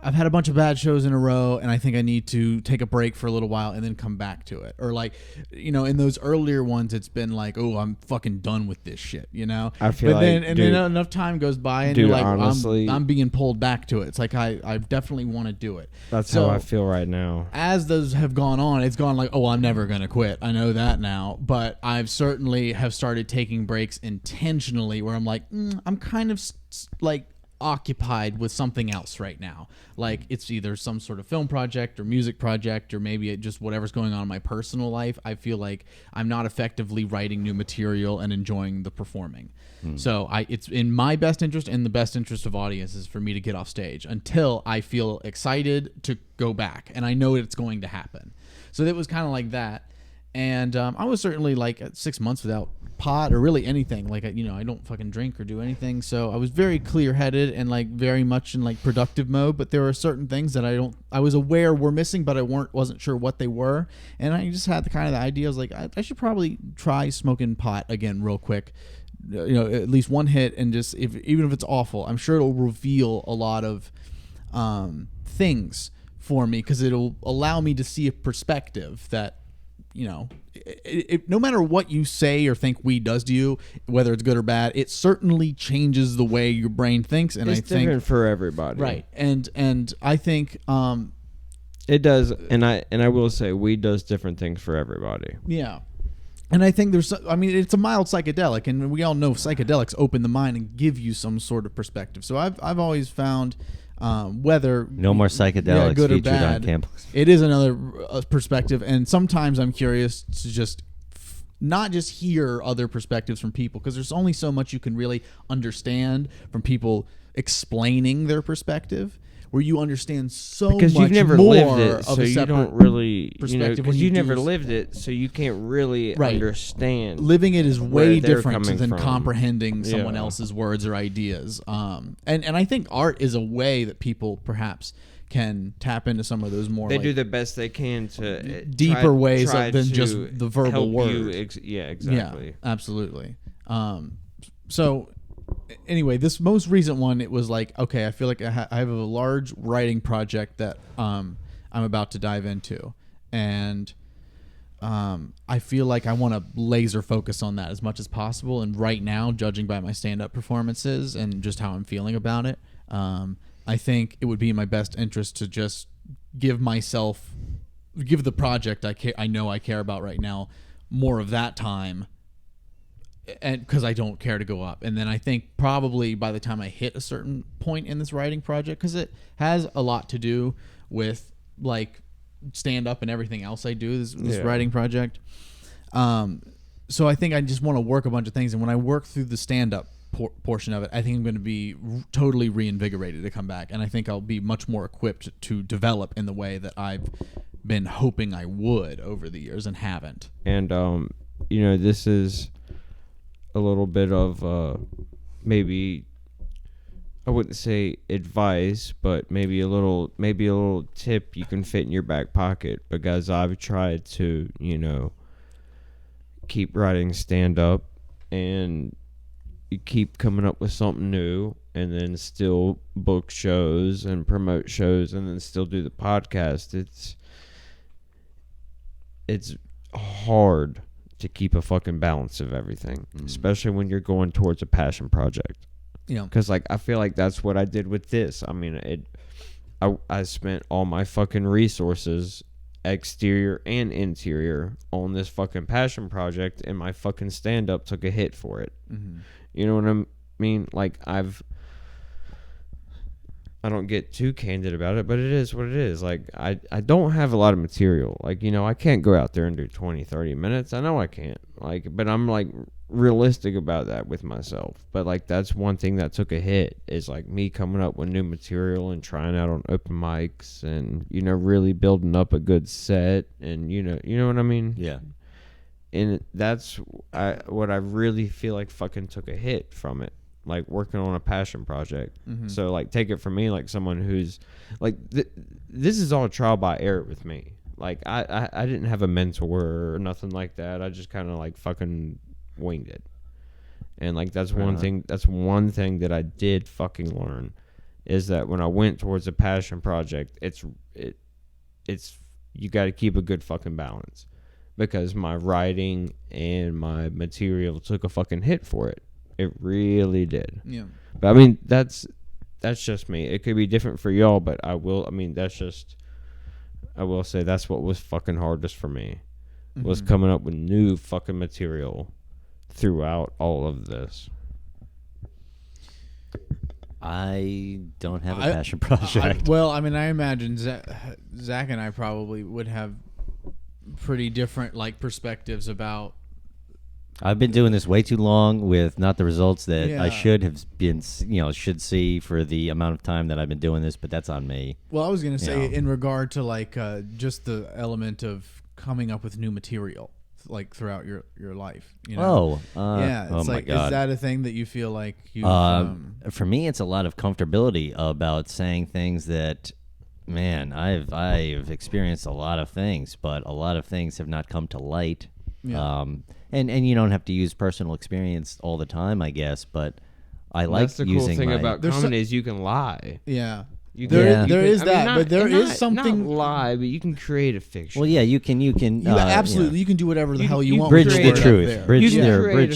I've had a bunch of bad shows in a row and I think I need to take a break for a little while and then come back to it. Or like, you know, in those earlier ones, it's been like, oh, I'm fucking done with this shit, you know? I feel but then, like, and dude, then enough time goes by and dude, you're like, honestly, I'm being pulled back to it. It's like, I definitely want to do it. That's So, how I feel right now. as those have gone on, it's gone like, oh, I'm never going to quit. I know that now. But I've certainly have started taking breaks intentionally where I'm like, I'm kind of like occupied with something else right now. Like it's either some sort of film project or music project or maybe it just whatever's going on in my personal life. I feel like I'm not effectively writing new material and enjoying the performing. So it's in my best interest and the best interest of audiences for me to get off stage until I feel excited to go back and I know it's going to happen. So it was kind of like that. And I was certainly like 6 months without pot or really anything. Like, you know, I don't fucking drink or do anything. So I was very clear-headed and like very much in like productive mode. But there were certain things that I was aware were missing, but I wasn't sure what they were. And I just had the idea. I was like, I should probably try smoking pot again real quick. You know, at least one hit, and just even if it's awful, I'm sure it'll reveal a lot of things for me because it'll allow me to see a perspective that, you know, no matter what you say or think weed does to you, whether it's good or bad, it certainly changes the way your brain thinks. And It's I think different for everybody. right, and I think It does, and I will say weed does different things for everybody. Yeah. And I think it's a mild psychedelic, and we all know psychedelics open the mind and give you some sort of perspective. So I've always found whether no more psychedelics good or featured bad, on campus. it is another perspective, and sometimes I'm curious to just not just hear other perspectives from people, because there's only so much you can really understand from people explaining their perspective, where you understand so because much you've never more lived it, of so a you separate don't really perspective. because you never lived it, so you can't really understand. Living it is way different than from. comprehending someone else's words or ideas. And I think art is a way that people perhaps can tap into some of those more. They do the best they can to deeper ways than just the verbal word. Exactly. Yeah, absolutely. So anyway, this most recent one, it was like, okay, I feel like I have a large writing project that I'm about to dive into, and I feel like I want to laser focus on that as much as possible. And right now, judging by my stand-up performances and just how I'm feeling about it, I think it would be in my best interest to just give the project I know I care about right now more of that time, and because I don't care to go up. And then I think probably by the time I hit a certain point in this writing project, because it has a lot to do with like stand up and everything else I do, this writing project. So I think I just want to work a bunch of things, and when I work through the stand up portion of it, I think I'm going to be totally reinvigorated to come back, and I think I'll be much more equipped to develop in the way that I've been hoping I would over the years and haven't. And this is a little bit of maybe, I wouldn't say advice, but maybe a little tip you can fit in your back pocket, because I've tried to keep writing stand up and you keep coming up with something new, and then still book shows and promote shows, and then still do the podcast. It's hard to keep a fucking balance of everything, especially when you're going towards a passion project. Yeah. Because I feel like that's what I did with this. I mean, I spent all my fucking resources, exterior and interior, on this fucking passion project, and my fucking stand-up took a hit for it. Mm-hmm. You know what I mean? Like, I don't get too candid about it, but it is what it is. Like, I don't have a lot of material. Like, I can't go out there and do 20, 30 minutes. I know I can't. Like, but I'm, like, realistic about that with myself. But, like, that's one thing that took a hit, is, like, me coming up with new material and trying out on open mics and, really building up a good set. And, you know what I mean? Yeah. And that's what I really feel like fucking took a hit from it. Like, working on a passion project. Mm-hmm. So, like, take it from me, like, someone who's like, this is all trial by error with me. Like, I didn't have a mentor or nothing like that. I just kind of, like, fucking winged it. And, like, that's one thing that I did fucking learn, is that when I went towards a passion project, it's you got to keep a good fucking balance, because my writing and my material took a fucking hit for it. It really did. Yeah. But I mean, that's just me. It could be different for y'all, but I will say that's what was fucking hardest for me, was coming up with new fucking material throughout all of this. I don't have a passion project. I imagine Zach and I probably would have pretty different like perspectives about. I've been doing this way too long with not the results that I should have been, should see for the amount of time that I've been doing this, but that's on me. Well, I was going to say in regard to like just the element of coming up with new material like throughout your life, it's oh like, my God. Is that a thing that you feel like you for me, it's a lot of comfortability about saying things that, man, I've experienced a lot of things, but a lot of things have not come to light. Yeah. And you don't have to use personal experience all the time, I guess, but I like using That's the cool thing about comedy is you can lie. Yeah. There is that, but there is something. Not lie, but you can create a fiction. Well, yeah, you can. Absolutely, you can do whatever the hell you want. Bridge the truth. Bridge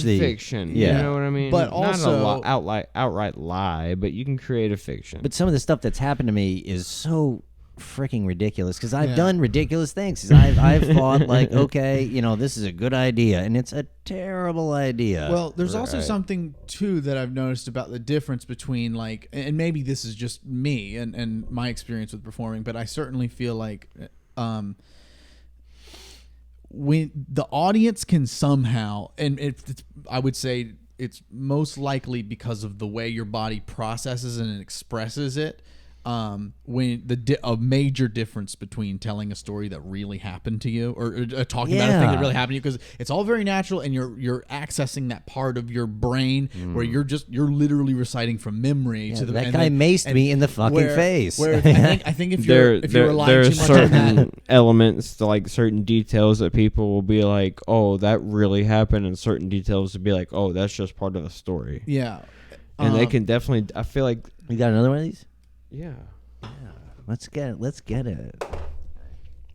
the fiction. Yeah. You know what I mean? But also not outright lie, but you can create a fiction. But some of the stuff that's happened to me is so freaking ridiculous because I've done ridiculous things. I've thought like, okay, this is a good idea, and it's a terrible idea. Well, there's also something too that I've noticed about the difference between like, and maybe this is just me and my experience with performing, but I certainly feel like when the audience can somehow, and I would say it's most likely because of the way your body processes and expresses it. When a major difference between telling a story that really happened to you or talking about a thing that really happened to you, because it's all very natural and you're accessing that part of your brain where you're literally reciting from memory to the that guy maced me in the fucking face. Where I think if you rely too much on that, elements to like certain details that people will be like, oh, that really happened, and certain details will be like, oh, that's just part of the story. Yeah, and they can definitely. I feel like you got another one of these. Yeah. Let's get it.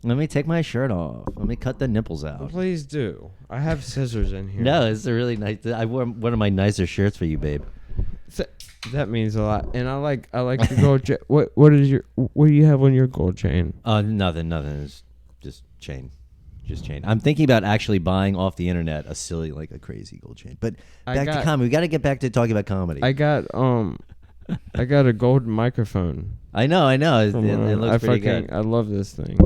Let me take my shirt off. Let me cut the nipples out. Please do. I have scissors in here. No, it's a really nice. I wore one of my nicer shirts for you, babe. That means a lot. And I like the gold chain. What do you have on your gold chain? Nothing. It's just chain. Just chain. I'm thinking about actually buying off the internet a silly, like a crazy gold chain. But back to comedy. We got to get back to talking about comedy. I got a golden microphone. I know. It looks pretty good. I love this thing.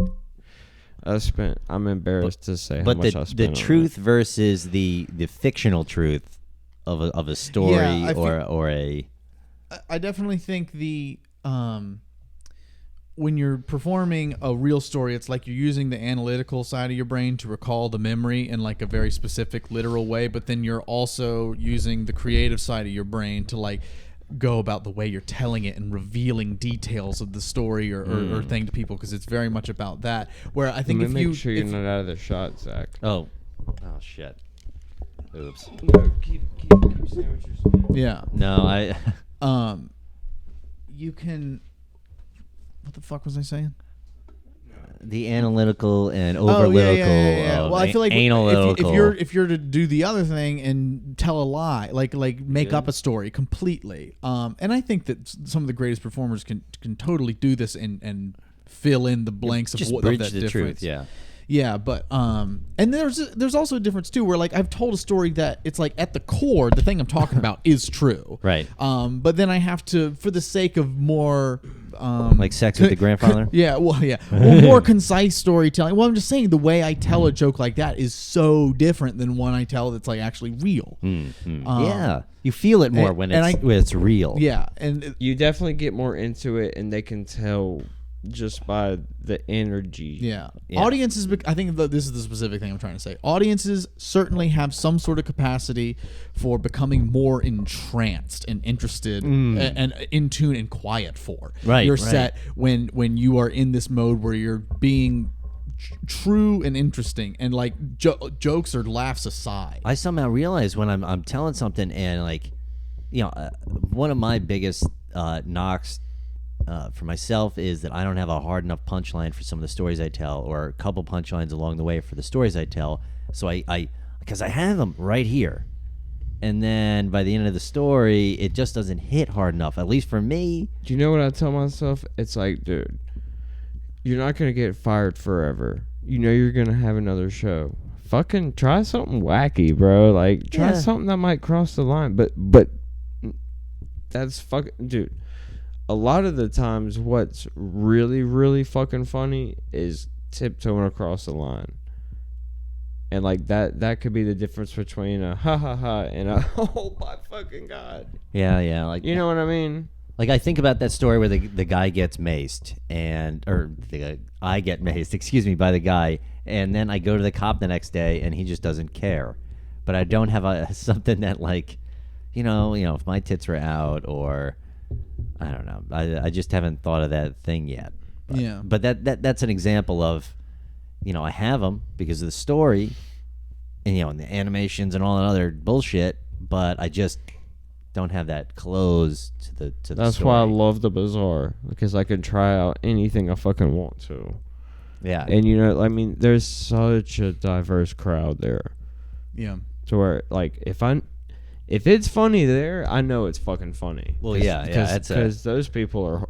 I'm embarrassed to say how much I spent. But the truth versus the fictional truth of a story or a. I definitely think when you're performing a real story, it's like you're using the analytical side of your brain to recall the memory in like a very specific, literal way. But then you're also using the creative side of your brain to like go about the way you're telling it and revealing details of the story or thing to people, because it's very much about that. Where I think make sure you're not out of the shot, Zach. Oh shit. Oops. No, keep saying what you're saying. Yeah. No, you can. What the fuck was I saying? The analytical and overlytical. Yeah. Well, I feel like analytical. if you're to do the other thing and tell a lie, like make up a story completely, and I think that some of the greatest performers can totally do this and fill in the blanks just of what bridge of that the difference. truth. Yeah, but and there's also a difference too, where like I've told a story that it's like at the core the thing I'm talking about is true, right? But then I have to, for the sake of more. Like sex with the grandfather? Or more concise storytelling. Well, I'm just saying the way I tell a joke like that is so different than one I tell that's like actually real. Yeah. You feel it more when it's real. Yeah. And you definitely get more into it, and they can tell just by the energy. Yeah. Audiences, I think this is the specific thing I'm trying to say. Audiences certainly have some sort of capacity for becoming more entranced and interested and in tune and quiet for your set when you are in this mode where you're being true and interesting, and like jokes or laughs aside. I somehow realize when I'm telling something, and like, one of my biggest knocks for myself is that I don't have a hard enough punchline for some of the stories I tell, or a couple punchlines along the way for the stories I tell. So because I have them right here, and then by the end of the story, it just doesn't hit hard enough, at least for me. Do you know what I tell myself? It's like, dude, you're not going to get fired forever. You know you're going to have another show. Fucking try something wacky, bro. Like, try something that might cross the line. But that's fucking... Dude, a lot of the times what's really, really fucking funny is tiptoeing across the line. And, like, that could be the difference between a ha-ha-ha and a oh, my fucking God. Yeah. Like, you know what I mean? Like, I think about that story where the guy gets maced, I get maced, by the guy, and then I go to the cop the next day, and he just doesn't care. But I don't have something that, like, if my tits were out, or I don't know, I just haven't thought of that thing yet. But that's an example of, I have them because of the story, and the animations and all that other bullshit, but I just don't have that close to the That's story. why I love the Bazaar, because I can try out anything I fucking want to. Yeah. And there's such a diverse crowd there. Yeah. To where, like, if if it's funny there, I know it's fucking funny. Well, yeah, because those people are.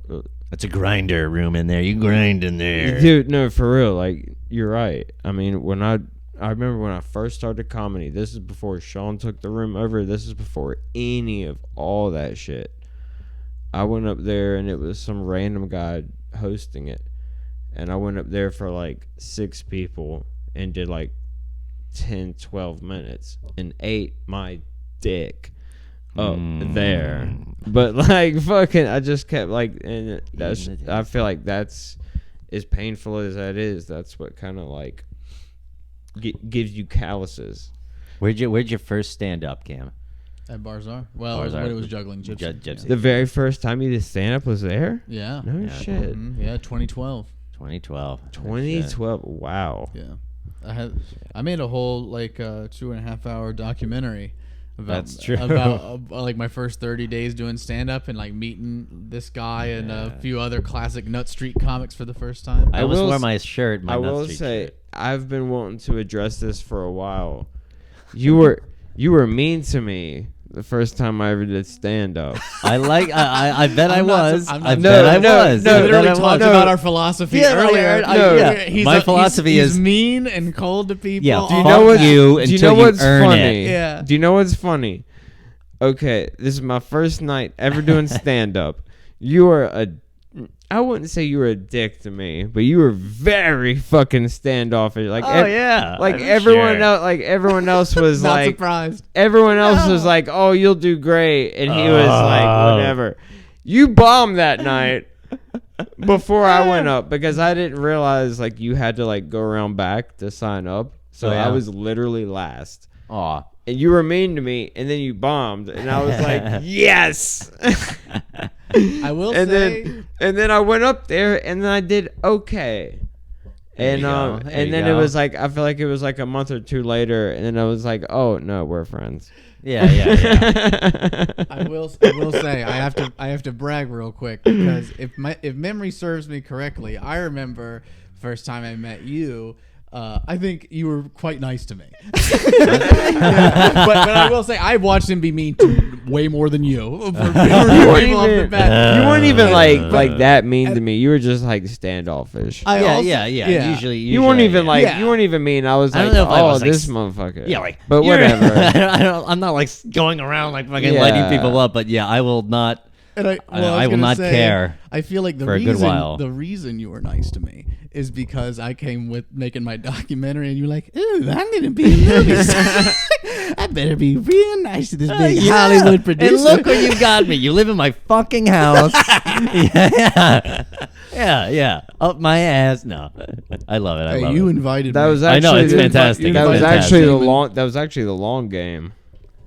It's a grinder room in there. You grind in there, dude. No, for real. Like, you're right. I mean, I remember when I first started comedy. This is before Sean took the room over. This is before any of all that shit. I went up there and it was some random guy hosting it, and I went up there for like 6 people and did like 10, 12 minutes and ate my dick up there. But like fucking, I just kept like, and I feel like that's as painful as that is. That's what kind of like gives you calluses. Where'd you first stand up, Cam? At Barzar. Well, when it was juggling gypsy. Gypsy. The very first time you did stand up was there? Yeah. No shit. Yeah, 2012. 2012. Wow. Yeah. I made a whole like 2.5 hour documentary about, that's true. about like my first 30 days doing stand up and like meeting this guy and a few other classic Nut Street comics for the first time. I almost wore my shirt. I will say I've been wanting to address this for a while. You were mean to me the first time I ever did stand up. I bet I was. I literally talked about our philosophy earlier. My philosophy is he's mean and cold to people. Yeah, do you know what's funny? Yeah. Do you know what's funny? Okay, this is my first night ever doing stand up. I wouldn't say you were a dick to me, but you were very fucking standoffish. Like, everyone else was not like surprised. Everyone else was like, "Oh, you'll do great," and he was like, "Whatever." You bombed that night before I went up because I didn't realize like you had to like go around back to sign up, so I was literally last. Aw. And you were mean to me, and then you bombed, and I was like, "Yes." I will say. And then I went up there, and then I did okay. And then it was like, I feel like it was like a month or two later, and then I was like, "Oh no, we're friends." Yeah. I will say I have to brag real quick because if memory serves me correctly, I remember first time I met you. I think you were quite nice to me. But I will say I watched him be mean to way more than you. You weren't even like that mean to me. You were just like standoffish. Yeah. Usually you weren't even you weren't even mean. I was like, this motherfucker. Yeah, like but whatever. I'm not like going around like fucking lighting people up. But yeah, I will not. And I will not care. I feel like the reason you were nice to me is because I came with making my documentary, and you're like, "Ooh, I'm gonna be in movies. I better be real nice to this big Hollywood producer." And look where you got me. You live in my fucking house. Yeah. Up my ass. No, I love it. I love you it. invited that me. was actually, I know it's fantastic. That was actually the long game.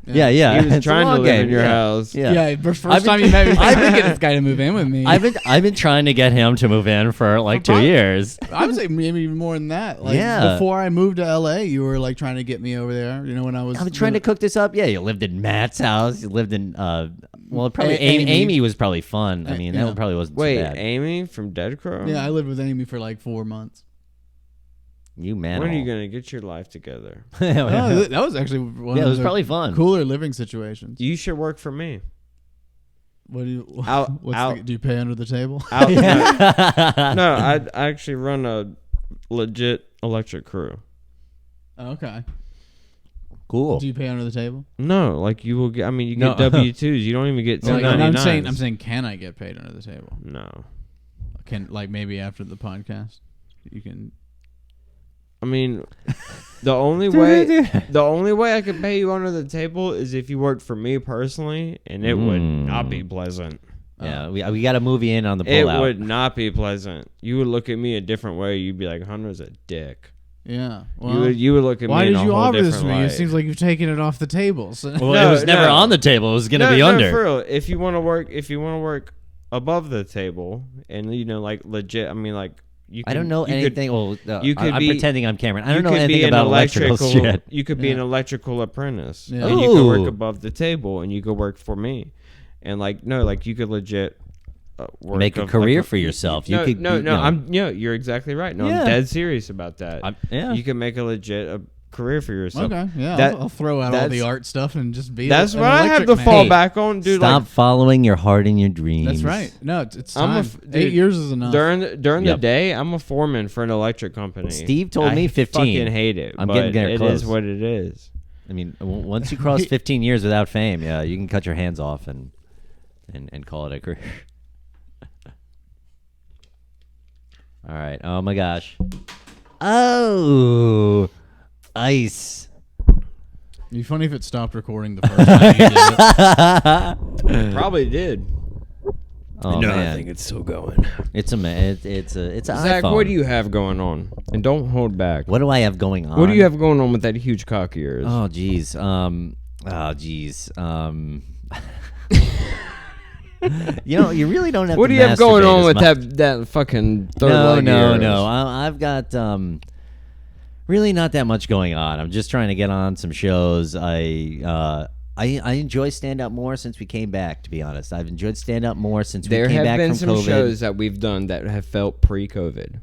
Yeah. He was trying to live in your house. Yeah. First time you met me, I've been getting this guy to move in with me. I've been trying to get him to move in for like 2 years. I would say maybe even more than that. Like before I moved to LA, you were like trying to get me over there. You know, when I was trying to cook this up. Yeah, you lived in Matt's house. You lived in probably Amy was probably fun. I mean, that probably wasn't too bad. Amy from Dead Crow? Yeah, I lived with Amy for like 4 months. You man. When are you gonna get your life together? That was actually one of it was probably fun. Cooler living situations. You should work for me. What do you? Do you pay under the table? No, I actually run a legit electric crew. Okay. Cool. Do you pay under the table? No, like you will get. I mean, you get W-2s. You don't even get 1099s. I'm saying, can I get paid under the table? No. Can maybe after the podcast, you can. I mean, the only way I could pay you under the table is if you worked for me personally, and it would not be pleasant. Yeah, we got to move you in on the pullout. It would not be pleasant. You would look at me a different way. You'd be like, Hunter's a dick. Yeah. Well, you would look at me in a whole different way. Why did you offer this to me? It seems like you've taken it off the table. So. Well, it was never on the table. It was going to be under. No, for real. If you want to work above the table, and like legit, I mean, like. I don't know anything. I'm pretending I'm Cameron. I don't know anything about electrical shit. You could be an electrical apprentice, and you could work above the table, and you could work for me, and you could legit make a career for yourself. You're exactly right. No, I'm dead serious about that. You can make a legit career for yourself. Okay, yeah, That- I'll throw out all the art stuff and just be. That's an what I have electric to man. fall back on, dude. Stop Like, following your heart and your dreams. That's right. No, it's I'm time. dude, 8 years is enough. during the Yep. day, I'm a foreman for an electric company. Steve told me 15. Fucking hate it. I'm but getting there it close. is what it is. I mean, once you cross 15 years without fame, yeah, you can cut your hands off and call it a career. All right. Oh my gosh. Oh, ice. It'd be funny if it stopped recording the first time you did it. Probably did. Oh man, I think it's still going. it's an Zach, iPhone. what do you have going on? And don't hold back. What do I have going on? What do you have going on with that huge cock of yours? Oh jeez. You really don't have. What to do you have going masturbate on as with much. that fucking third No, leg no, of no. yours? I've got really not that much going on. I'm just trying to get on some shows. I enjoy stand up more since we came back. To be honest, I've enjoyed stand up more since we There came have back been from some COVID. shows that we've done that have felt pre-COVID.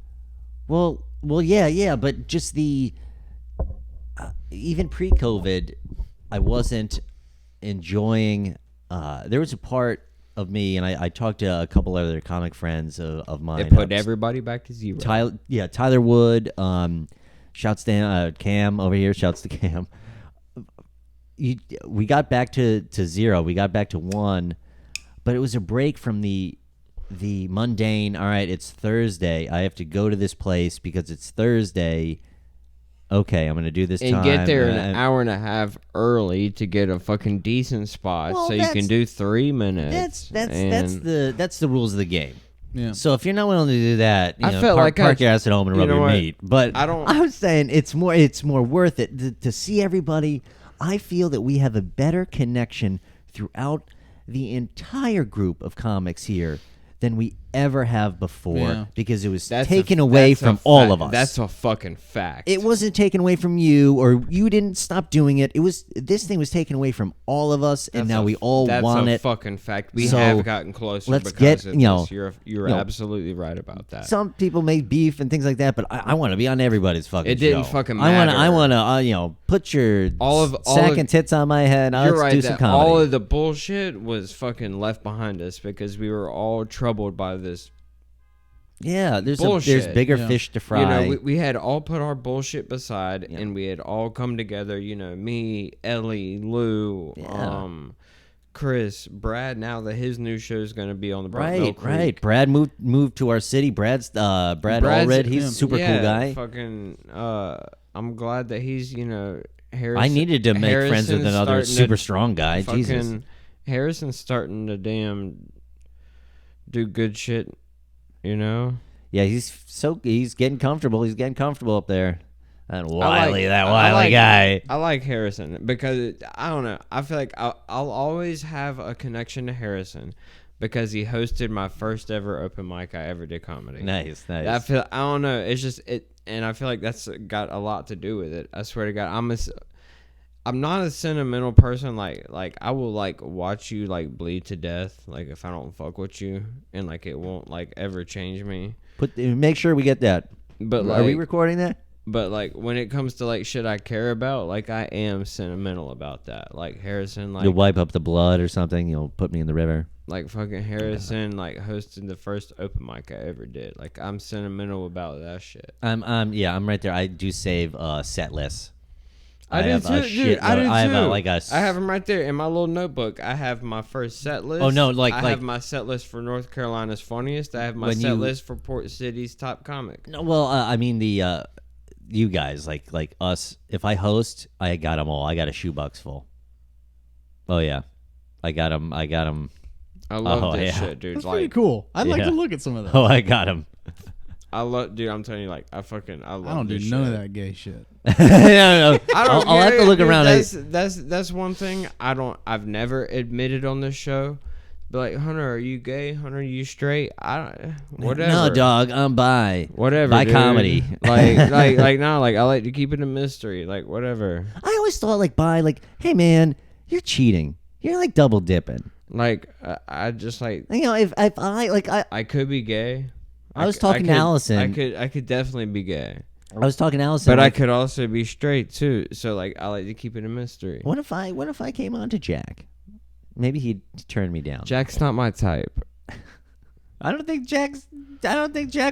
Well, yeah, but just the even pre-COVID, I wasn't enjoying. There was a part of me, and I talked to a couple other comic friends of mine. It put everybody back to zero. Tyler Wood. Shouts to Cam over here. Shouts to Cam. We got back to zero. We got back to one, but it was a break from the mundane. All right, it's Thursday. I have to go to this place because it's Thursday. Okay, I'm gonna do this and time. get there an hour and a half early to get a fucking decent spot, Well, so you can do 3 minutes. That's the rules of the game. Yeah. So if you're not willing to do that, I felt park, like park your ass at home and you rub know your what? meat. But I don't- I was saying it's more worth it to see everybody. I feel that we have a better connection throughout the entire group of comics here than we ever have before Yeah. because it was That's taken a- away that's a from all fact. of us. That's a fucking fact. It wasn't taken away from you, or you didn't stop doing it. This thing was taken away from all of us, and now we all want That's it. a fucking fact. We So, have gotten closer let's because get, of you know, this. You're you know, absolutely right about that. Some people make beef and things like that, but I want to be on everybody's fucking It didn't show. fucking I matter. want to, put your sack and tits on my head. You're Let's right. do some That comedy. all of the bullshit was fucking left behind us because we were all troubled by this. Yeah, there's Bullshit. bigger Yeah. fish to fry. You know, we had all put our bullshit beside, Yeah. and we had all come together. You know, me, Ellie, Lou, Yeah. Chris, Brad. Now that his new show is going to be on the right. Creek. Brad moved to our city. Brad Allred, he's a super cool guy. Fucking. I'm glad that he's Harrison. I needed to make friends with Harrison's another starting super to strong guy. fucking, Jesus. Harrison's starting to damn do good shit. You know. Yeah, he's getting comfortable. He's getting comfortable up there. That wily like- guy. I like Harrison because I don't know. I feel like I'll always have a connection to Harrison because he hosted my first ever open mic I ever did comedy. Nice. I don't know. It's just it, and I feel like that's got a lot to do with it. I swear to God, I'm not a sentimental person. Like I will watch you bleed to death. Like if I don't fuck with you, and it won't ever change me. Make sure we get that. But Are we recording that? But when it comes to shit I care about, I am sentimental about that. Harrison, You'll wipe up the blood or something. You'll put me in the river. fucking Harrison, hosting the first open mic I ever did. I'm sentimental about that shit. I'm right there. I do save set lists. I do have too, a dude. shit I do load. I have too. I have them right there in my little notebook. I have my first set list. Oh, no, I have my set list for North Carolina's funniest. I have my set list for Port City's top comic. No, well, I mean the you guys like us. If I host, I got them all. I got a shoebox full. Oh yeah, I got them. I love this yeah. shit, dude. That's pretty cool. I'd like to look at some of that. Oh, I got them. I love, dude. I'm telling you, I love. I don't do this none shit. of that gay shit. No. I'll have to look dude, around. That's one thing I've never admitted on this show. But Hunter, are you gay? Hunter, are you straight? Whatever. No, dog. I'm bi. Whatever. Bi dude. comedy. No. I like to keep it a mystery. Whatever. I always thought bi. Hey man, you're cheating. You're double dipping. I just If I I could be gay. I was talking to Allison. I could definitely be gay. I was talking to Allison. But I could also be straight too. So like I like to keep it a mystery. What if I came on to Jack? Maybe he'd turn me down. Jack's not my type. I don't think Jack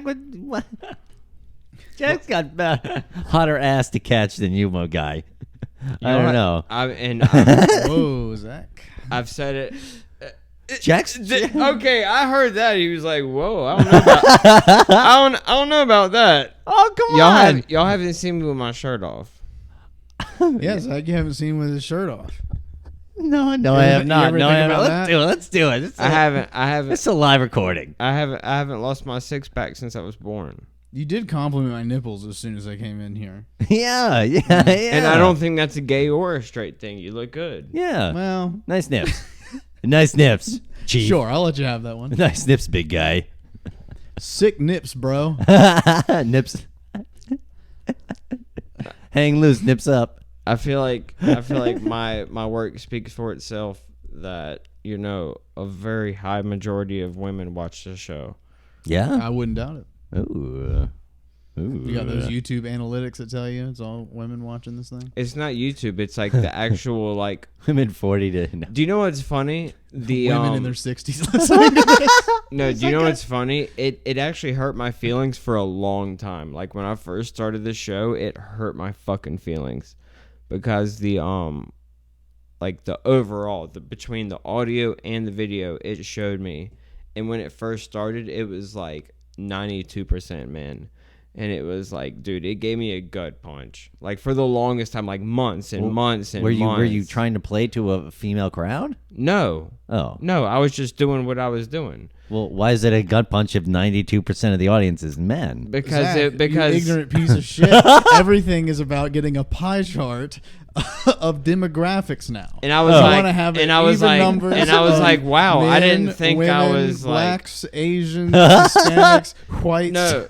would. What? Jack's got hotter ass to catch than you, my guy. I don't know. Whoa, Zach. I've said it. Jack's okay. I heard that. He was like, "Whoa, I don't know about. I don't know about that." Oh, come on! Y'all haven't seen me with my shirt off. Yeah, Zach, you haven't seen him with his shirt off. No, I have not. No, I haven't. Let's do it. I haven't. It's a live recording. I haven't lost my 6-pack since I was born. You did compliment my nipples as soon as I came in here. Yeah. And I don't think that's a gay or a straight thing. You look good. Yeah. Well, nice nips. Nice nips, Chief. Sure, I'll let you have that one. Nice nips, big guy. Sick nips, bro. Nips. Hang loose, nips up. I feel like my work speaks for itself that, a very high majority of women watch the show. Yeah. I wouldn't doubt it. Ooh. You got those YouTube analytics that tell you it's all women watching this thing? It's not YouTube. It's like the actual like women 40 to. No. Do you know what's funny? The women in their 60s listening to this. No, do you know what's funny? It actually hurt my feelings for a long time. Like when I first started this show, it hurt my fucking feelings because the overall between the audio and the video, it showed me. And when it first started, it was like 92% men. And it was like, dude, it gave me a gut punch. Like for the longest time, like months and months and months. Were you trying to play to a female crowd? No. Oh. No, I was just doing what I was doing. Well, why is it a gut punch if 92% of the audience is men? Because Zach, because you ignorant piece of shit. Everything is about getting a pie chart of demographics now. And I was like, wow, men, I didn't think women, I was blacks, Asians, Hispanics, whites. No.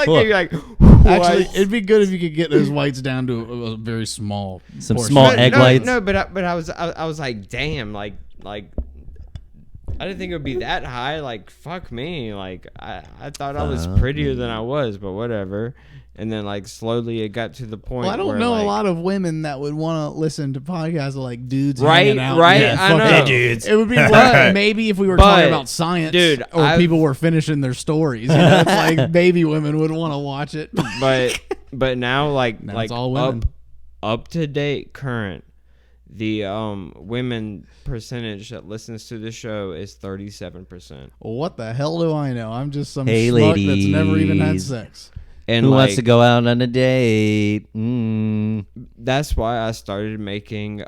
You're like, actually, it'd be good if you could get those whites down to a very small, portion. Small egg whites. No, but I was like, damn, like I didn't think it would be that high. Like, fuck me. Like, I thought I was prettier than I was, but whatever. And then, like, slowly it got to the point well, I don't where, know like, a lot of women that would want to listen to podcasts of, like, dudes right, hanging out. right, Yeah, I know. Hey, dudes. It would be like maybe if we were talking about science, dude, or people were finishing their stories. It's like baby women would want to watch it. But now, now it's all women. up to date, current, the women percentage that listens to the show is 37%. Well, what the hell do I know? I'm just some Hey, schmuck ladies. that's never even had sex. And who wants to go out on a date? That's why I started making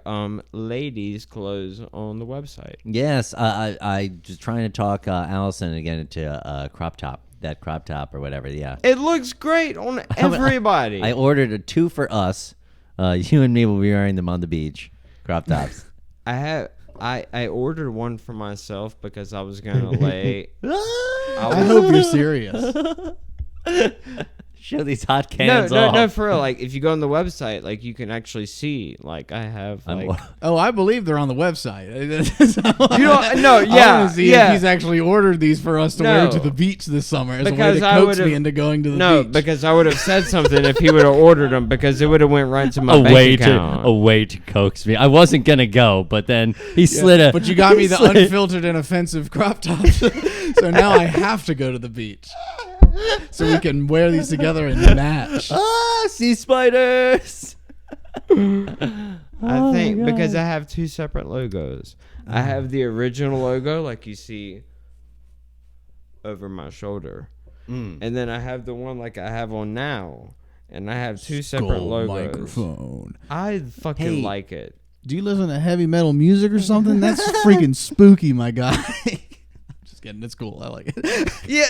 ladies' clothes on the website. Yes, I was trying to talk Allison again into crop top, that crop top or whatever. Yeah, it looks great on everybody. I ordered a 2 for us. You and me will be wearing them on the beach, crop tops. I ordered one for myself because I was gonna lay. I hope you're serious. Show these hot cans no, off. No, for real. Like, if you go on the website, like, you can actually see, like, I have, like... Oh, I believe they're on the website. You don't... No, yeah, I want to see if he's actually ordered these for us to wear to the beach this summer as because a way to coax me into going to the beach. No, because I would have said something if he would have ordered them, because it would have went right to my bank account. A way to coax me. I wasn't going to go, but then he slid a... But you got me the unfiltered and offensive crop tops, so now I have to go to the beach. So we can wear these together and match. Sea spiders! I think because I have 2 separate logos. I have the original logo, like you see over my shoulder. And then I have the one like I have on now. And I have 2 separate logos. Microphone. I fucking like it. Do you listen to heavy metal music or something? That's freaking spooky, my guy. I'm just kidding. It's cool. I like it. Yeah.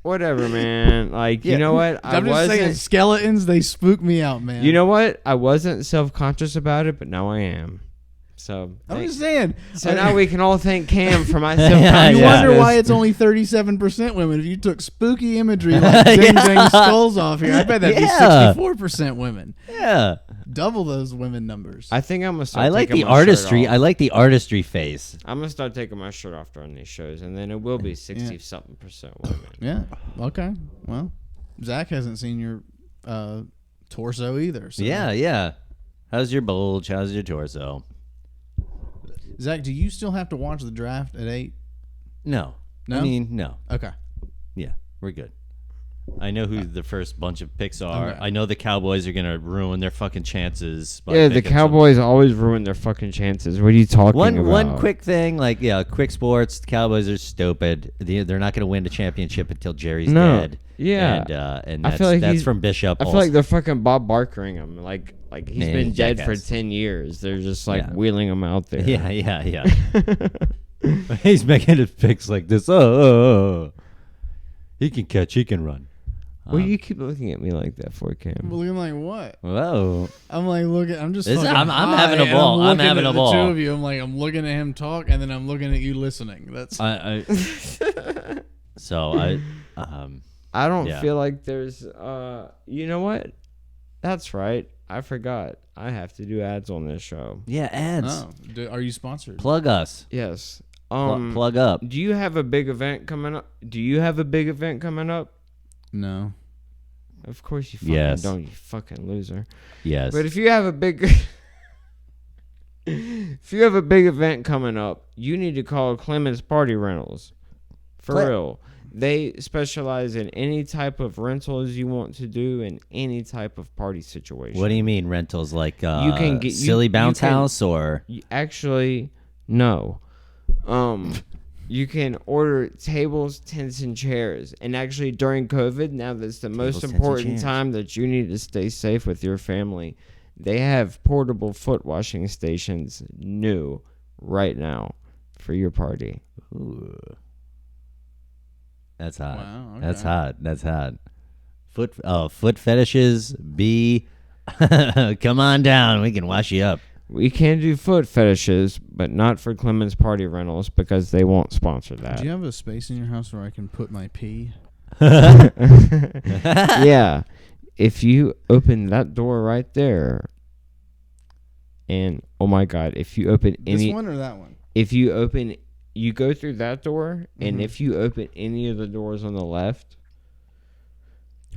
Whatever, man. Like, you know what? I'm just saying, skeletons, they spook me out, man. You know what? I wasn't self-conscious about it, but now I am. So I'm just saying. So now we can all thank Cam for my You self-consciousness. wonder why it's only 37% women. If you took spooky imagery like ding ding skulls off here, I bet that'd be 64% women. Yeah. Double those women numbers. I think I'm gonna start. I like taking the my artistry. shirt off. I like the artistry face. I'm gonna start taking my shirt off during these shows, and then it will be 60-something% women. Yeah. Okay. Well, Zach hasn't seen your torso either. So. Yeah. How's your bulge? How's your torso? Zach, do you still have to watch the draft at 8? No. No? I mean, no. Okay. Yeah, we're good. I know who the first bunch of picks are. Okay. I know the Cowboys are going to ruin their fucking chances. Yeah, the Cowboys always ruin their fucking chances. What are you talking about? One quick thing, quick sports. The Cowboys are stupid. They're not going to win the championship until Jerry's dead. Yeah. And I feel like that's from Bishop. I feel like they're fucking Bob Barkering him. Like he's been dead jackass. for 10 years. They're just wheeling him out there. Yeah. He's making his picks like this. Oh. He can catch. He can run. What do you keep looking at me like that for, Cam? I'm looking like what? Whoa. I'm like I'm just. I'm having a ball. I'm having a ball. The two of you. I'm looking at him talk, and then I'm looking at you listening. That's. So I don't feel like there's. You know what? That's right. I forgot. I have to do ads on this show. Yeah, ads. Oh, are you sponsored? Plug us. Yes. Plug up. Do you have a big event coming up? No. Of course you fucking don't, you fucking loser. Yes. But if you have a big event coming up, you need to call Clemmons Party Rentals. For real. They specialize in any type of rentals you want to do in any type of party situation. What do you mean rentals? Like you can get silly bounce house or actually no. You can order tables, tents, and chairs. And actually, during COVID, now that's the most important time that you need to stay safe with your family. They have portable foot washing stations new right now for your party. Ooh. That's hot. Wow, okay. That's hot. Foot fetishes. Come on down. We can wash you up. We can do foot fetishes, but not for Clemmons Party Rentals because they won't sponsor that. Do you have a space in your house where I can put my pee? Yeah. If you open that door right there, and oh my God, if you open this one or that one? If you open, you go through that door, and if you open any of the doors on the left,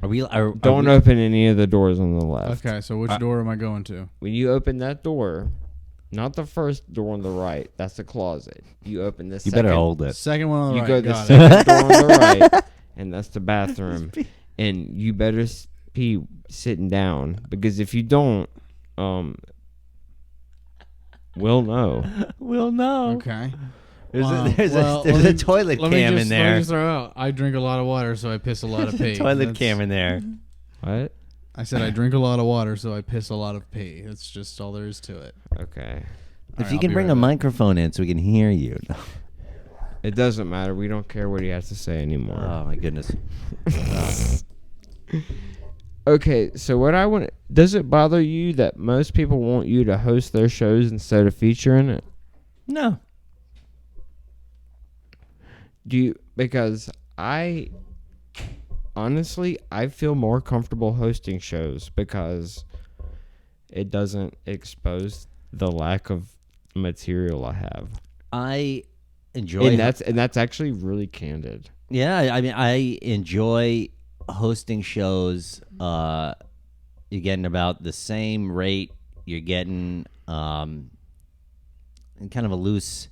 don't open any of the doors on the left. Okay, so which door am I going to? When you open that door, not the first door on the right, that's the closet. You open the second. You better hold it. Second one on the right. You go the second door on the right, and that's the bathroom. And you better pee sitting down, because if you don't, we'll know. We'll know. Okay. There's a toilet cam in there. Let me just throw out. I drink a lot of water, so I piss a lot of pee. Toilet cam in there. What? I said I drink a lot of water, so I piss a lot of pee. That's just all there is to it. Okay. If you can bring a microphone in so we can hear you. It doesn't matter. We don't care what he has to say anymore. Oh, my goodness. Okay, so what I want... Does it bother you that most people want you to host their shows instead of featuring it? No. Because honestly, I feel more comfortable hosting shows because it doesn't expose the lack of material I have. I enjoy... And that's actually really candid. Yeah, I mean, I enjoy hosting shows. You're getting about the same rate you're getting in kind of a loose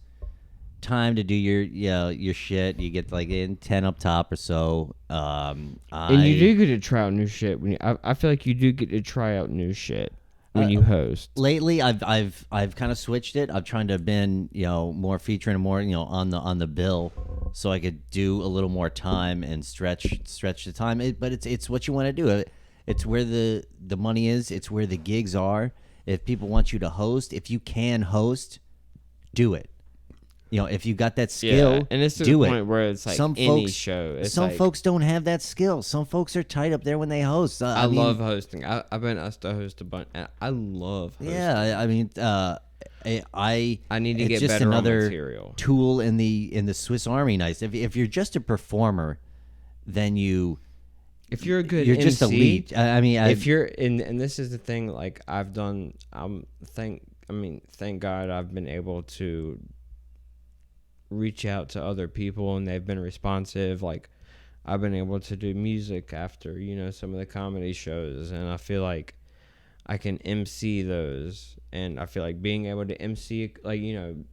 time to do your shit. You get like in 10 up top or so. And you do get to try out new shit. I feel like you do get to try out new shit when you host. Lately, I've kind of switched it. I've tried to have been more featuring and more on the bill, so I could do a little more time and stretch the time. But it's what you want to do. It's where the money is. It's where the gigs are. If people want you to host, if you can host, do it. If you got that skill, and it's to do the it. point where it's like some any folks, show. It's some folks don't have that skill. Some folks are tight up there when they host. I love hosting. I've been asked to host a bunch, and I love hosting. Yeah, I mean, I need to get just better another on material. Tool in the Swiss Army knife. If you're just a performer, then if you're a good you're MC, just elite. I mean, if you're and this is the thing. Like I've done. Thank God I've been able to reach out to other people and they've been responsive. Like I've been able to do music after, some of the comedy shows, and I feel like I can MC those, and I feel like being able to MC,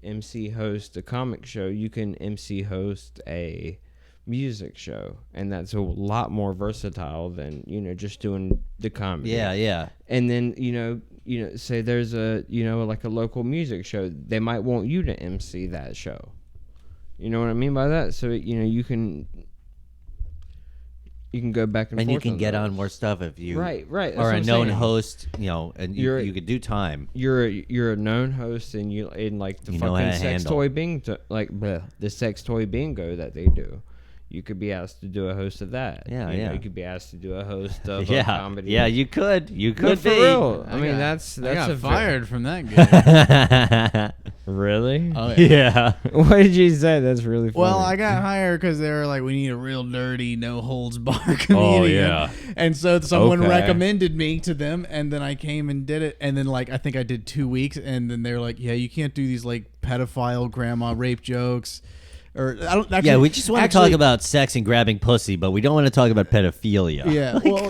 MC host a comic show, you can MC host a music show, and that's a lot more versatile than, just doing the comedy. Yeah. And then, say there's a, like a local music show, they might want you to MC that show. You know what I mean by that? So, you can go back and forth. And you can get those. on more stuff if you right. are a known host, and you could do time. You're a known host, and you in like the fucking sex toy bingo, the sex toy bingo that they do. You could be asked to do a host of that. Yeah, You could be asked to do a host of a comedy. Yeah, you could. You could for be. real. I mean, that's I got a fired from that gig. Really? Oh Yeah. What did you say? That's really funny. Well, I got hired because they were like, we need a real dirty, no holds bar comedian. yeah. And so someone Okay. recommended me to them, and then I came and did it. And then I think I did 2 weeks, and then they were like, yeah, you can't do these pedophile grandma rape jokes. Or I don't. Actually, Yeah, we just want to talk about sex and grabbing pussy, but we don't want to talk about pedophilia. Yeah, well,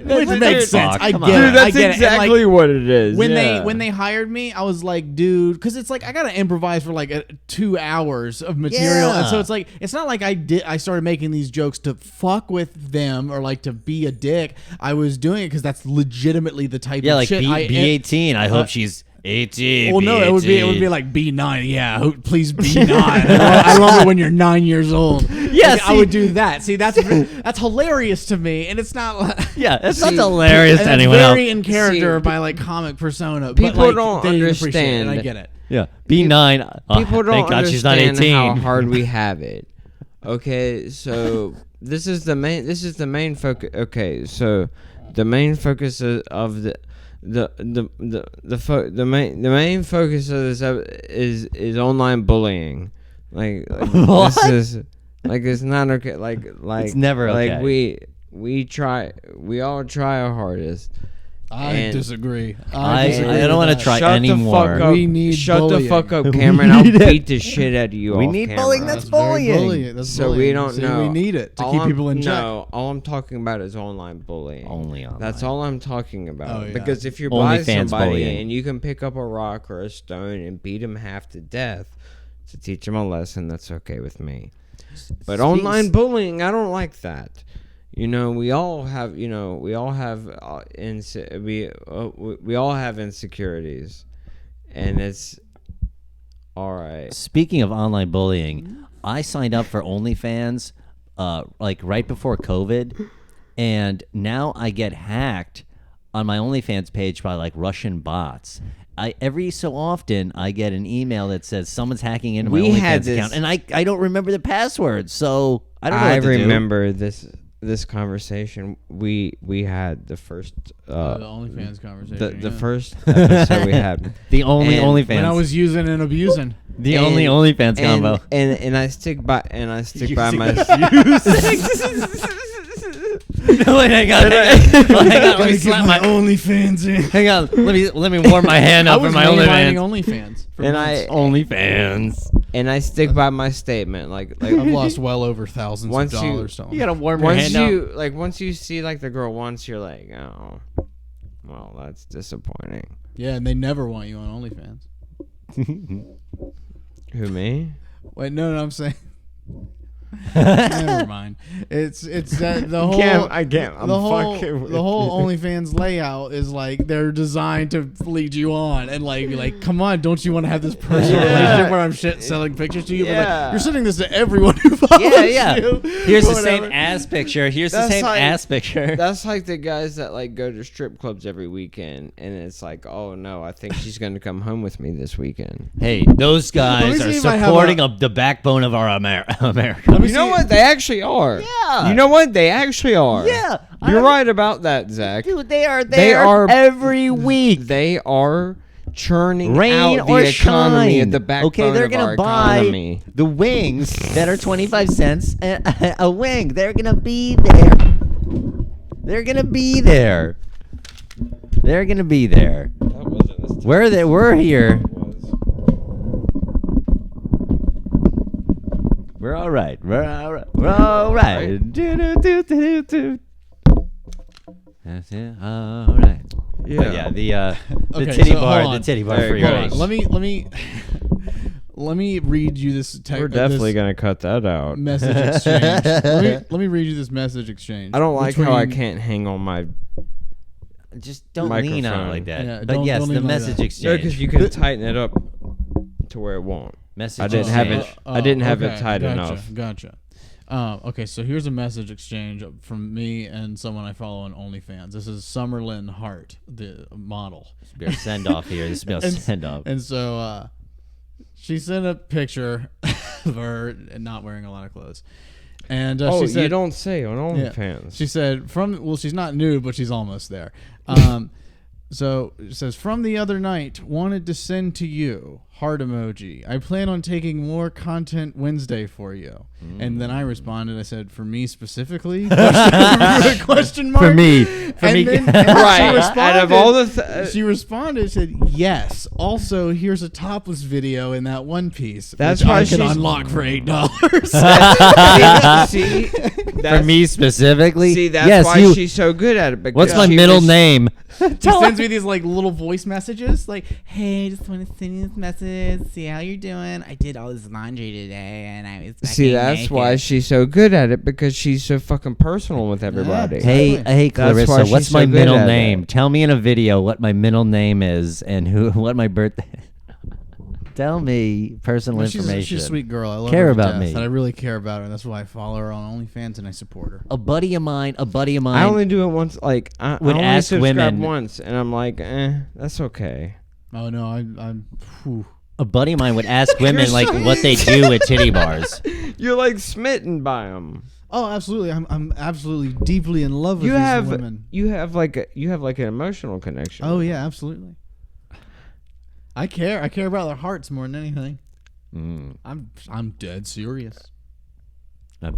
Which which makes sense. I come get on. it. Dude, that's I get exactly it. And, what it is. when they hired me, I was like, dude, because it's like I gotta improvise for 2 hours of material, and so it's not like I started making these jokes to fuck with them or to be a dick. I was doing it because that's legitimately the type of shit. Be 18. I hope she's 18. Well, no, it would be like B9. Yeah, please B9. I love it when you're 9 years old. Yeah, I would do that. See, that's hilarious to me, and it's not. Yeah, it's not hilarious to and anyone it's else. very in character by comic persona. People but, don't they appreciate it, understand. and I get it. Yeah, B9. People don't Thank God she's not understand 18. how hard we have it. Okay, so this is the main focus. Okay, so the main focus of the main focus of this is online bullying. What? This is it's not okay. It's never okay. We all try our hardest. I disagree. I disagree don't want to with try Shut anymore. the fuck up. We need Shut bullying. the fuck up, Cameron. I'll beat the shit out of you. We off need camera. bullying. That's bullying. That's So bullying. we don't See, know. We need it to keep people in check. No, all I'm talking about is online bullying. Only online. That's all I'm talking about. Oh, yeah. Because if you're Only by fans somebody bullying. and you can pick up a rock or a stone and beat them half to death to teach them a lesson, that's okay with me. But online bullying, I don't like that. We all have, we all have insecurities, and it's all right. Speaking of online bullying, I signed up for OnlyFans right before COVID, and now I get hacked on my OnlyFans page by Russian bots. Every so often I get an email that says someone's hacking into my OnlyFans account, and I don't remember the password, so I don't know what to do. remember this conversation we had the first The OnlyFans conversation. the first episode we had. The only And OnlyFans. when I was using and abusing. the only OnlyFans combo. And I stick by my No, wait, hang on. Hang on. Let me slap my OnlyFans in. Hang on. Let me warm my hand I up was for my mainlining OnlyFans. OnlyFans. For And months. OnlyFans. and I stick by my statement. I've lost well over thousands Once of you- dollars. to You gotta warm your once hand up. once you see the girl once, you're like, oh, well, that's disappointing. Yeah, and they never want you on OnlyFans. Who, me? Wait, no, I'm saying. Never mind. It's the whole I can't. I'm the whole fucking with the whole you. OnlyFans layout is they're designed to lead you on and be like, come on, don't you want to have this personal relationship where I'm selling pictures to you? But Yeah. you're sending this to everyone who follows you. Here's the Whatever. same ass picture. Here's the That's same like- ass picture. That's like the guys that go to strip clubs every weekend, and it's like, oh no, I think she's gonna come home with me this weekend. Hey, those guys Let me are see if I have supporting the backbone of our America. Let me You know see- what? They actually are. Yeah. You know what? They actually are. Yeah. You're right about that, Zach. Dude, they are They there are- every week. They are churning Rain out the or economy shine. at the backbone Okay, they're of gonna our buy economy. the wings that are 25 cents a wing. They're gonna be there. They're gonna be there. They're gonna be there. That wasn't as We're there. We're here. We're all right. We're all right. We're all right. That's it. All right. Yeah. But yeah, the Okay, titty so bar, hold the on. titty bar There for you your go. age. Let me read you this We're definitely gonna cut that out. message exchange. let me read you this message exchange. I don't like how I between- can't hang on my. Just don't lean on it like that. Yeah, but don't yes, lean the like message that. No, exchange. because you can tighten it up to where it won't. Message I didn't have exchange. it. I didn't have it tight gotcha, enough. Gotcha. Okay, so here's a message exchange from me and someone I follow on OnlyFans. This is Summerlin Hart, the model. This will be our send off here. This will be our send off. And so she sent a picture of her not wearing a lot of clothes. And Oh, she said, you don't say on yeah, OnlyFans. she said, she's not nude, but she's almost there. So it says, from the other night, wanted to send to you, heart emoji. I plan on taking more content Wednesday for you. And then I responded, I said, for me specifically? Question mark. For me. For And me. then- Right. She Out of all the. she responded, said, yes. Also, here's a topless video in that one piece. That's which why I can she's- unlock for $8. See, For that's, me specifically? see, that's yes, why you, she's so good at it. Because what's my she middle was- name? She sends me these like little voice messages, like, "Hey, just want to send you this message. See how you're doing. I did all this laundry today, and I was See, that's why she's so good at it, because she's so fucking personal with everybody. Hey, Hey, That's why Clarissa, she's what's so my good middle at name? it. Tell me in a video what my middle name is and what my birthday. Tell me personal information. She's a sweet girl. I love Care her to about death, me. and I really care about her. That's why I follow her on OnlyFans and I support her. A buddy of mine. I only do it once. Like I Would only ask subscribe women- once, and I'm like, that's okay. Oh no, I'm. Whew. A buddy of mine would ask women like what they do at titty bars. You're like smitten by them. Oh, absolutely. I'm absolutely deeply in love with You these have women. you have like an emotional connection. Oh yeah, absolutely. I care. I care about their hearts more than anything. Mm, I'm dead serious.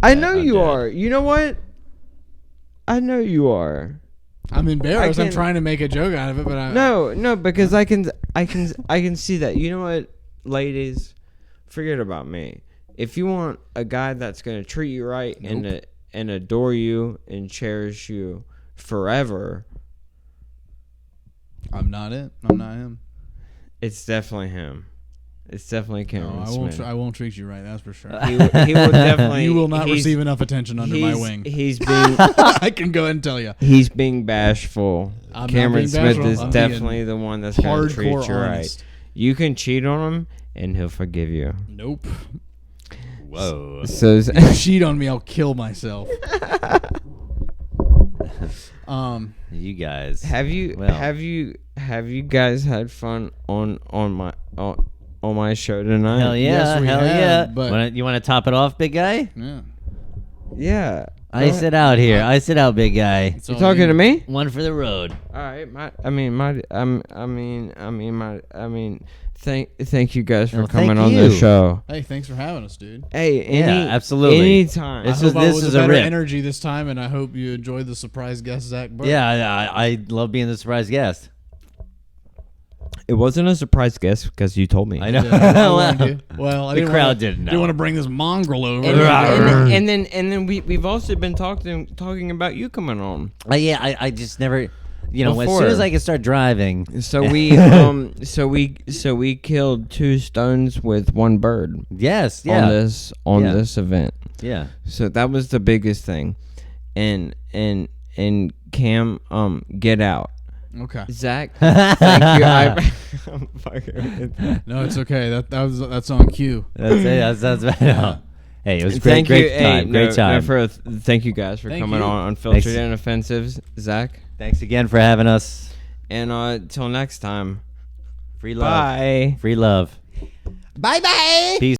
I know I'm you dead. are. You know what? I know you are. I'm embarrassed. I'm can- trying to make a joke out of it, but I No, because I can see that. You know what, ladies, forget about me. If you want a guy that's gonna treat you right and adore you and cherish you forever, I'm not it. I'm not him. it's definitely him. It's definitely Cameron No, I won't. Smith. I won't treat you right. That's for sure. He will definitely. You will not he's- receive enough attention under my he's- wing. He's being I can go ahead and tell you. he's being bashful. I'm not Cameron being Smith bashful. is I'm definitely being the one that's gonna treat Hardcore you right. honest. You can cheat on him, and he'll forgive you. Nope. Whoa. So Cheat on me, I'll kill myself. You guys. have you Well. have you guys had fun on my show tonight? Hell yeah. Yes, we hell have, yeah. but- You want to top it off, big guy? Yeah. Yeah. Ice it out here. Ice it out, big guy. It's You all talking you. to me? One for the road. All right. Thank you guys for No, coming thank on you. the show. Hey, thanks for having us, dude. Hey, absolutely. Anytime. This I hope I this was is a a better rip. energy this time, and I hope you enjoyed the surprise guest, Zach Burk. Yeah, I love being the surprise guest. It wasn't a surprise guest because you told me. I know. Yeah, I wanted to. Well, I The didn't crowd wanna, didn't know. Didn't want to bring this mongrel over. And then we've also been talking about you coming on. Yeah, I just never, you know, Before. as soon as I can start driving. So we killed 2 stones with 1 bird Yes, yeah, on Yeah. this event. yeah. So that was the biggest thing. And Cam, get out. Okay. Zach, thank you. I'm fucking with you. No, it's okay. That's on cue. That's it. That's Hey, it was great. Thank Great you. time. Hey, Great time. Thank you guys for Thank coming you. on Unfiltered Thanks. and Offensive, Zach. Thanks again for having us. And till next time. Free love. Bye. Free love. Bye bye. Peace.